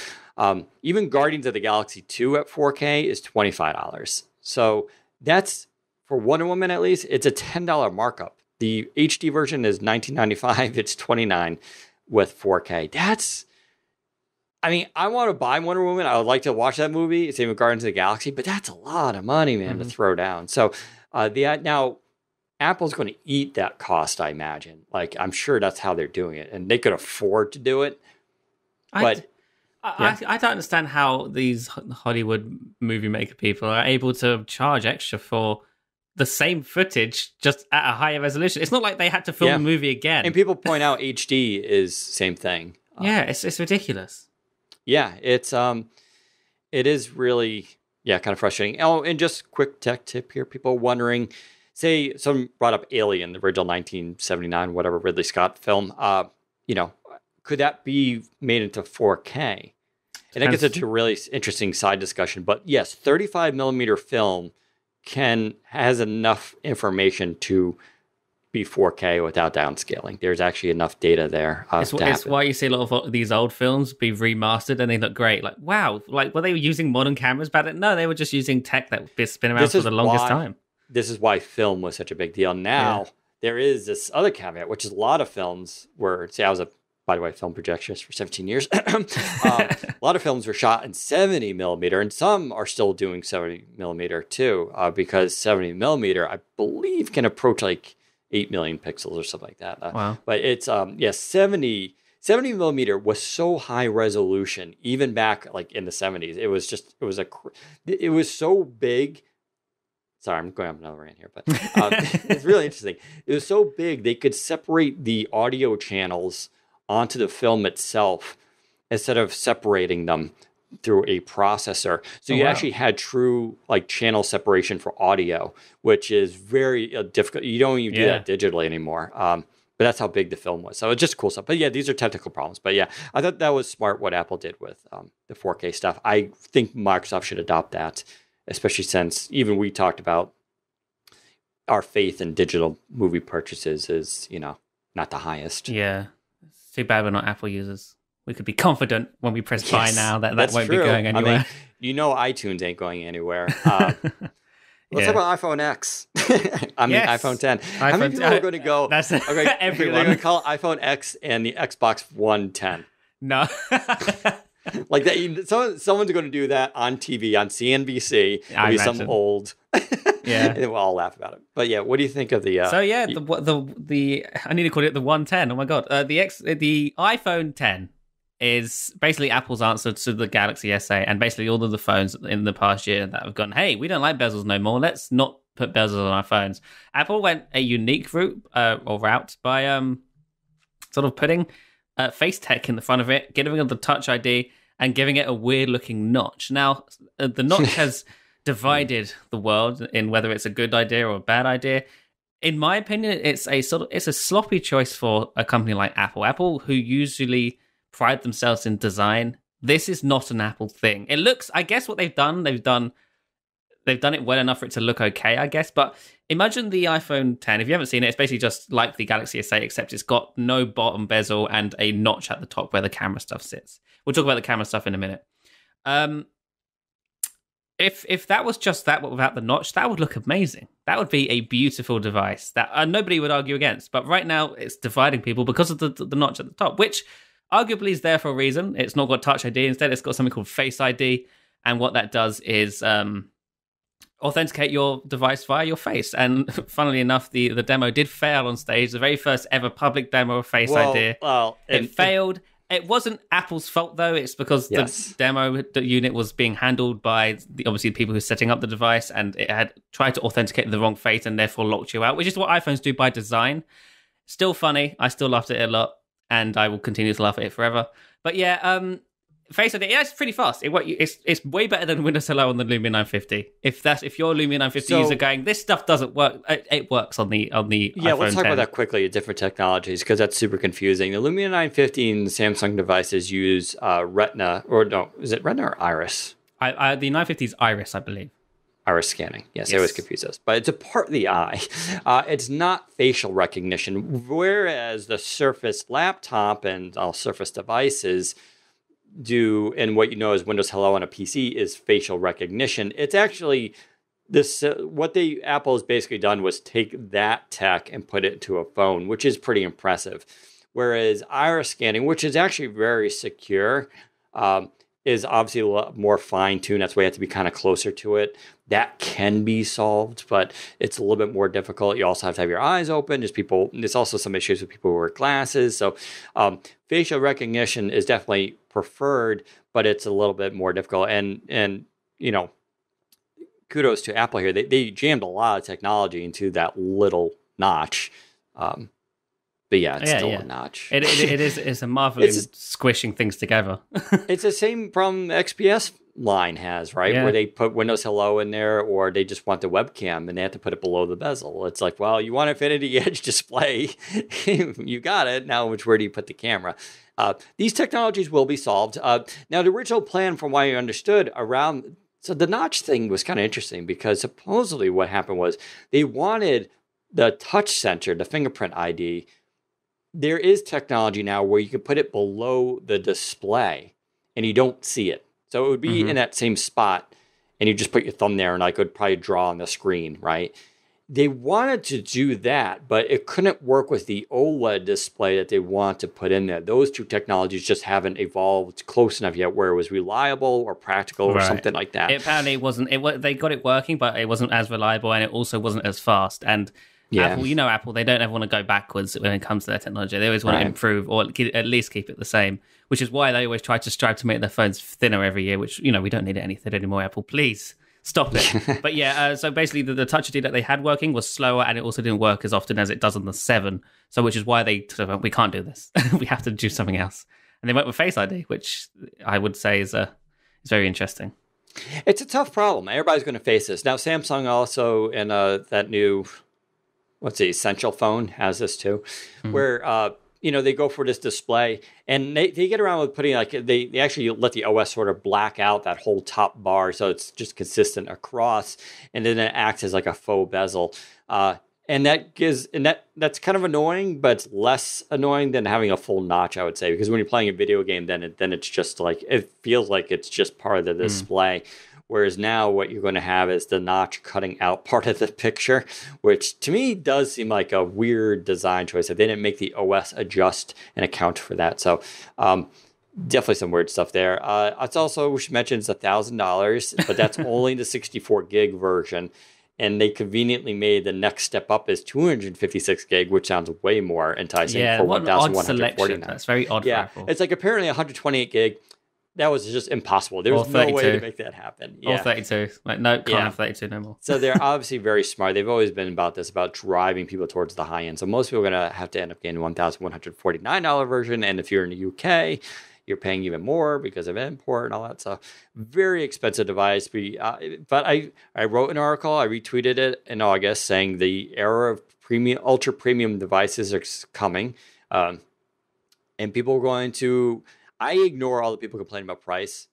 even Guardians of the Galaxy 2 at 4K is $25. So that's, for Wonder Woman at least, it's a $10 markup. The HD version is $19.95. It's $29 with 4K. I mean, I want to buy Wonder Woman. I would like to watch that movie. Same with Guardians of the Galaxy, but that's a lot of money, man, to throw down. So now Apple's going to eat that cost, I imagine. Like, I'm sure that's how they're doing it, and they could afford to do it. But I don't understand how these Hollywood movie maker people are able to charge extra for the same footage just at a higher resolution. It's not like they had to film the movie again. And people point out HD is same thing. It's ridiculous. Yeah, it is really, kind of frustrating. Oh, and just quick tech tip here. People wondering, say someone brought up Alien, the original 1979, whatever, Ridley Scott film. Could that be made into 4K? And that gets into a really interesting side discussion. But yes, 35 millimeter film has enough information to be 4K without downscaling. There's actually enough data there. It's why you see a lot of these old films be remastered and they look great. Like, wow, like were they using modern cameras back then? No, they were just using tech that's been around for the longest time. This is why film was such a big deal. Now, there is this other caveat, which is a lot of films were, I was by the way, film projectionist for 17 years. A lot of films were shot in 70 millimeter, and some are still doing 70 millimeter too, because 70 millimeter, I believe, can approach like 8 million pixels or something like that. Wow. But it's, 70 millimeter was so high resolution, even back like in the 70s. It was so big. Sorry, I'm going on another rant here, but it's really interesting. It was so big, they could separate the audio channels onto the film itself instead of separating them through a processor. So you actually had true like channel separation for audio, which is very difficult. You don't even do that digitally anymore. But that's how big the film was. So it's just cool stuff. But yeah, these are technical problems. But yeah, I thought that was smart what Apple did with the 4K stuff. I think Microsoft should adopt that, especially since even we talked about our faith in digital movie purchases is, not the highest. Yeah. It's too bad we're not Apple users. We could be confident when we press buy now that won't true. be going anywhere. I mean, iTunes ain't going anywhere. Let's talk about iPhone X. iPhone 10. How many people are going to go? That's okay, everyone. They're going to call it iPhone X and the Xbox One 10. No. Like that. Someone's going to do that on TV, on CNBC. It'll be some old. Yeah. And we'll all laugh about it. But yeah, what do you think of the... So yeah, the I need to call it the 110. Oh my God. The iPhone 10 is basically Apple's answer to the Galaxy S8 and basically all of the phones in the past year that have gone, hey, we don't like bezels no more. Let's not put bezels on our phones. Apple went a unique route by sort of putting face tech in the front of it, giving it the Touch ID and giving it a weird looking notch. Now, the notch has divided the world in whether it's a good idea or a bad idea. In my opinion, it's a sloppy choice for a company like Apple. Apple, who usually pride themselves in design, this is not an Apple thing. It looks, I guess what they've done they've done it well enough for it to look okay, I guess. But imagine the iPhone 10. If you haven't seen it, it's basically just like the Galaxy S8, except it's got no bottom bezel and a notch at the top where the camera stuff sits. We'll talk about the camera stuff in a minute. If that was just that, but without the notch, that would look amazing. That would be a beautiful device that nobody would argue against. But right now, it's dividing people because of the notch at the top, which arguably is there for a reason. It's not got Touch ID. Instead, it's got something called Face ID. And what that does is authenticate your device via your face. And funnily enough, the demo did fail on stage. The very first ever public demo of Face ID. It failed. It wasn't Apple's fault, though. It's because the demo unit was being handled by, obviously, the people who are setting up the device, and it had tried to authenticate the wrong face and therefore locked you out, which is what iPhones do by design. Still funny. I still laughed at it a lot, and I will continue to laugh at it forever. But yeah, Face ID, yeah, it's pretty fast. It's way better than Windows Hello on the Lumia 950. If you're a Lumia 950 user going, this stuff doesn't work, it works on the iPhone let's talk 10. about that quickly. Different technologies, because that's super confusing. The Lumia 950 and Samsung devices use Retina, or no, is it Retina or Iris? The 950 is Iris, I believe. Iris scanning. Yes, I always confuse those. But it's a part of the eye. It's not facial recognition, whereas the Surface laptop and all Surface devices do, and what you know as Windows Hello on a PC is facial recognition. It's actually this. What Apple has basically done was take that tech and put it into a phone, which is pretty impressive. Whereas iris scanning, which is actually very secure, is obviously a lot more fine-tuned. That's why you have to be kind of closer to it. That can be solved, but it's a little bit more difficult. You also have to have your eyes open. There's also some issues with people who wear glasses. So facial recognition is definitely preferred, but it's a little bit more difficult. And you know, kudos to Apple here. They jammed a lot of technology into that little notch. But yeah, it's still a notch. It's a marvelous squishing things together. It's the same problem XPS line has, right? Yeah. Where they put Windows Hello in there, or they just want the webcam and they have to put it below the bezel. It's like, well, you want Infinity Edge display. You got it. Now, where do you put the camera? These technologies will be solved. Now, the original plan, from what I understood, so the notch thing was kind of interesting, because supposedly what happened was they wanted the touch sensor, the fingerprint ID. There is technology now where you can put it below the display and you don't see it. So it would be in that same spot, and you just put your thumb there and I could probably draw on the screen, right? They wanted to do that, but it couldn't work with the OLED display that they want to put in there. Those two technologies just haven't evolved close enough yet where it was reliable or practical or something like that. Apparently it wasn't. They got it working, but it wasn't as reliable, and it also wasn't as fast. And Apple, they don't ever want to go backwards when it comes to their technology. They always want to improve, or at least keep it the same, which is why they always try to strive to make their phones thinner every year, which, we don't need it any thinner anymore, Apple. Please stop it. But yeah, so basically the Touch ID that they had working was slower, and it also didn't work as often as it does on the 7. So which is why they said, we can't do this. We have to do something else. And they went with Face ID, which I would say is very interesting. It's a tough problem. Everybody's going to face this. Now, Samsung also, in that new... what's the Essential phone has this too, where they go for this display, and they get around with putting they actually let the OS sort of black out that whole top bar, so it's just consistent across, and then it acts as like a faux bezel, and that's kind of annoying, but it's less annoying than having a full notch, I would say, because when you're playing a video game, then it's just like, it feels like it's just part of the display. Whereas now what you're going to have is the notch cutting out part of the picture, which to me does seem like a weird design choice. If they didn't make the OS adjust and account for that. So definitely some weird stuff there. It's also, we should mention, it's $1,000, but that's only the 64 gig version. And they conveniently made the next step up is 256 gig, which sounds way more enticing for $1,149. That's very odd for Apple. It's like apparently 128 gig. That was just impossible. There was no way to make that happen. Or 32. Can't have 32 no more. So they're obviously very smart. They've always been about driving people towards the high end. So most people are going to have to end up getting $1,149 version. And if you're in the UK, you're paying even more because of import and all that stuff. Very expensive device. But I wrote an article, I retweeted it in August, saying the era of ultra premium devices are coming. And people are going to... I ignore all the people complaining about price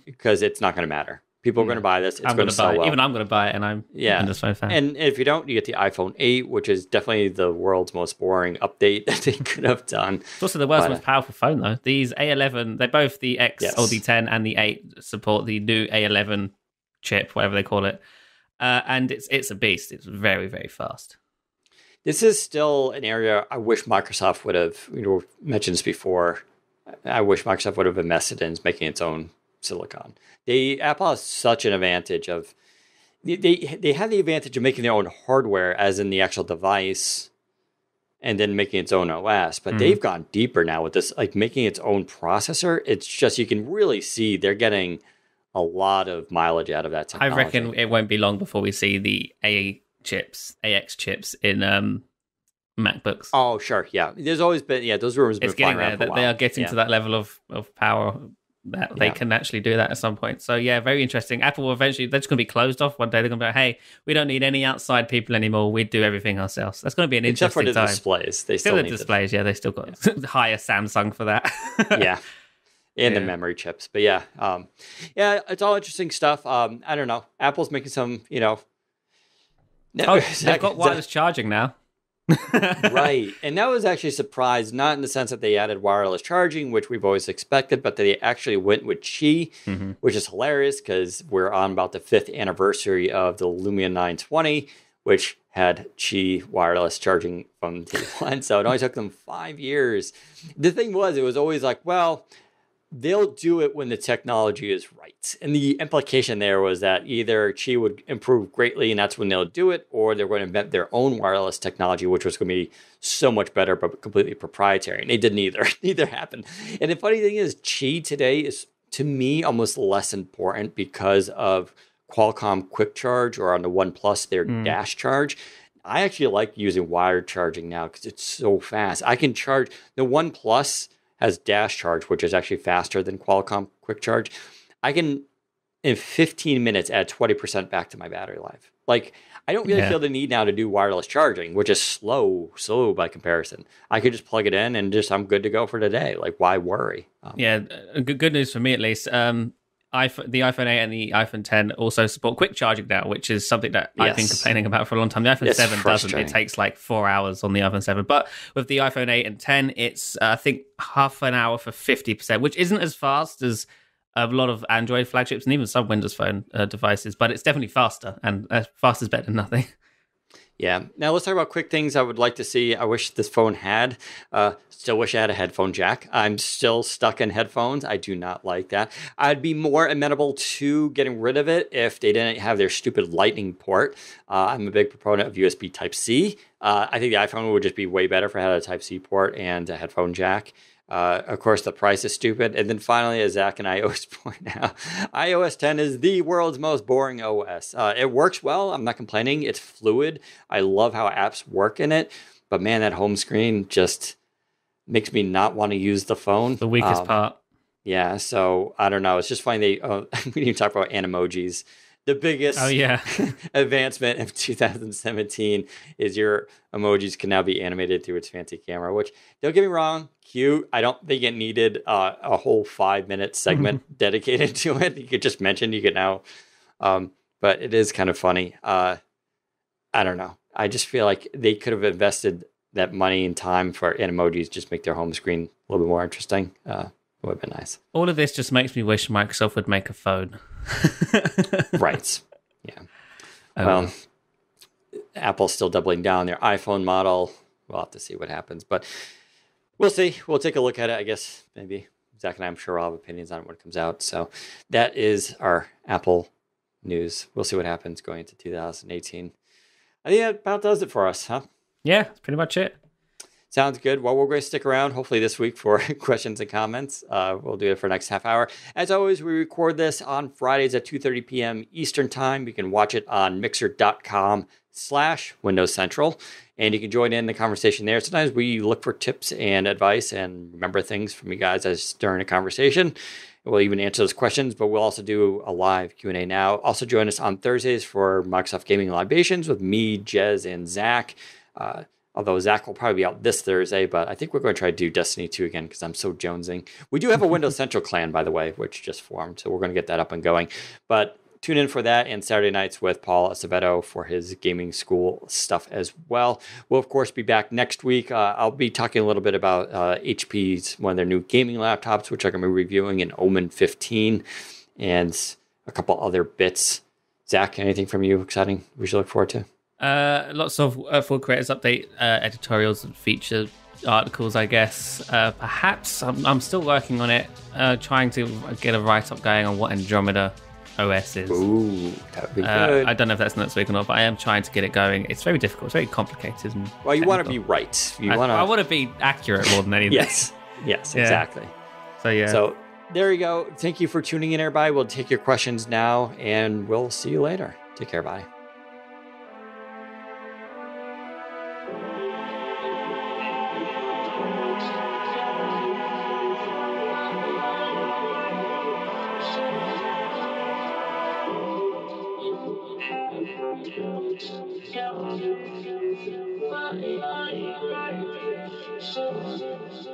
because it's not going to matter. People are going to buy this. It's I'm going to sell buy it. well. Even I'm going to buy it, and I'm a Windows Phone fan. And if you don't, you get the iPhone 8, which is definitely the world's most boring update that they could have done. It's also the world's most powerful phone, though. These A11, they're both the X or the 10 and the 8 support the new A11 chip, whatever they call it. And it's a beast. It's very, very fast. This is still an area I wish Microsoft would have, mentioned this before. I wish Microsoft would have invested in making its own silicon. Apple has such an advantage of, they have the advantage of making their own hardware, as in the actual device, and then making its own OS. But they've gone deeper now with this, like making its own processor. It's just, you can really see they're getting a lot of mileage out of that technology. I reckon it won't be long before we see the AX chips in MacBooks. Oh, sure, yeah. There's always been, those rumors have been flying around for a while. They are getting to that level of power that they can actually do that at some point. So yeah, very interesting. Apple will eventually, they're just going to be closed off one day. They're going to be like, hey, we don't need any outside people anymore. We do everything ourselves. That's going to be an interesting time. Except for the displays. They still need the displays, they still got hire Samsung for that. And the memory chips. But it's all interesting stuff. I don't know. Apple's making some, they've got wireless charging now. Right. And that was actually a surprise, not in the sense that they added wireless charging, which we've always expected, but they actually went with Qi, which is hilarious because we're on about the 5th anniversary of the Lumia 920, which had Qi wireless charging from day one. So it only took them 5 years. The thing was, it was always like, well, they'll do it when the technology is right. And the implication there was that either Qi would improve greatly and that's when they'll do it, or they're going to invent their own wireless technology, which was going to be so much better, but completely proprietary. And they did neither. Neither happened. And the funny thing is, Qi today is, to me, almost less important because of Qualcomm Quick Charge, or on the OnePlus, their Dash Charge. I actually like using wired charging now because it's so fast. I can charge the OnePlus has Dash Charge, which is actually faster than Qualcomm Quick Charge. I can, in 15 minutes, add 20% back to my battery life. Like, I don't really feel the need now to do wireless charging, which is slow by comparison. I could just plug it in and I'm good to go for the day. Like, why worry? Good news for me, at least. The iPhone 8 and the iPhone 10 also support quick charging now, which is something that I've been complaining about for a long time. The iPhone 7 doesn't. It takes like 4 hours on the iPhone 7. But with the iPhone 8 and 10, it's, I think, half an hour for 50%, which isn't as fast as a lot of Android flagships and even some Windows Phone devices. But it's definitely faster, and fast is better than nothing. Yeah. Now let's talk about quick things I would like to see. I wish this phone had. Still wish I had a headphone jack. I'm still stuck in headphones. I do not like that. I'd be more amenable to getting rid of it if they didn't have their stupid lightning port. I'm a big proponent of USB Type-C. I think the iPhone would just be way better if it had a Type-C port and a headphone jack. Of course, the price is stupid. And then finally, as Zach and I always point out, iOS 10 is the world's most boring OS. It works well. I'm not complaining. It's fluid. I love how apps work in it. But man, that home screen just makes me not want to use the phone. The weakest part. Yeah, so I don't know. It's just funny. We didn't talk about animojis. The biggest advancement of 2017 is your emojis can now be animated through its fancy camera, which, don't get me wrong, cute. I don't think it needed a whole 5-minute segment dedicated to it. You could just mention, you could now, but it is kind of funny. I don't know. I just feel like they could have invested that money and time for animojis, just make their home screen a little bit more interesting. It would have been nice. All of this just makes me wish Microsoft would make a phone. Right. Yeah. Well, Apple's still doubling down their iPhone model. We'll have to see what happens, but we'll see. We'll take a look at it. I guess maybe Zach and I, I'm sure, will have opinions on it when it comes out. So that is our Apple news. We'll see what happens going into 2018. I think that about does it for us, huh? Yeah, that's pretty much it. Sounds good. Well, we're going to stick around hopefully this week for questions and comments. We'll do it for the next half hour. As always, we record this on Fridays at 2:30 p.m. Eastern Time. You can watch it on mixer.com/Windows Central, and you can join in the conversation there. Sometimes we look for tips and advice and remember things from you guys as during a conversation. We'll even answer those questions, but we'll also do a live Q&A now. Also join us on Thursdays for Microsoft Gaming Libations with me, Jez, and Zach. Although Zach will probably be out this Thursday, but I think we're going to try to do Destiny 2 again because I'm so jonesing. We do have a Windows Central clan, by the way, which just formed, so we're going to get that up and going. But tune in for that, and Saturday nights with Paul Acevedo for his gaming school stuff as well. We'll, of course, be back next week. I'll be talking a little bit about HP's, one of their new gaming laptops, which I'm going to be reviewing, an Omen 15, and a couple other bits. Zach, anything from you exciting we should look forward to? Lots of full creators update editorials and feature articles, I guess. Perhaps I'm still working on it, trying to get a write-up going on what Andromeda OS is. Ooh, that would be good. I don't know if that's next week or not, but I am trying to get it going. It's very difficult. It's very complicated. And well, you want to be right. I want to be accurate more than anything. Yes, yeah. Exactly. So, yeah. So, there you go. Thank you for tuning in, everybody. We'll take your questions now, and we'll see you later. Take care, bye. So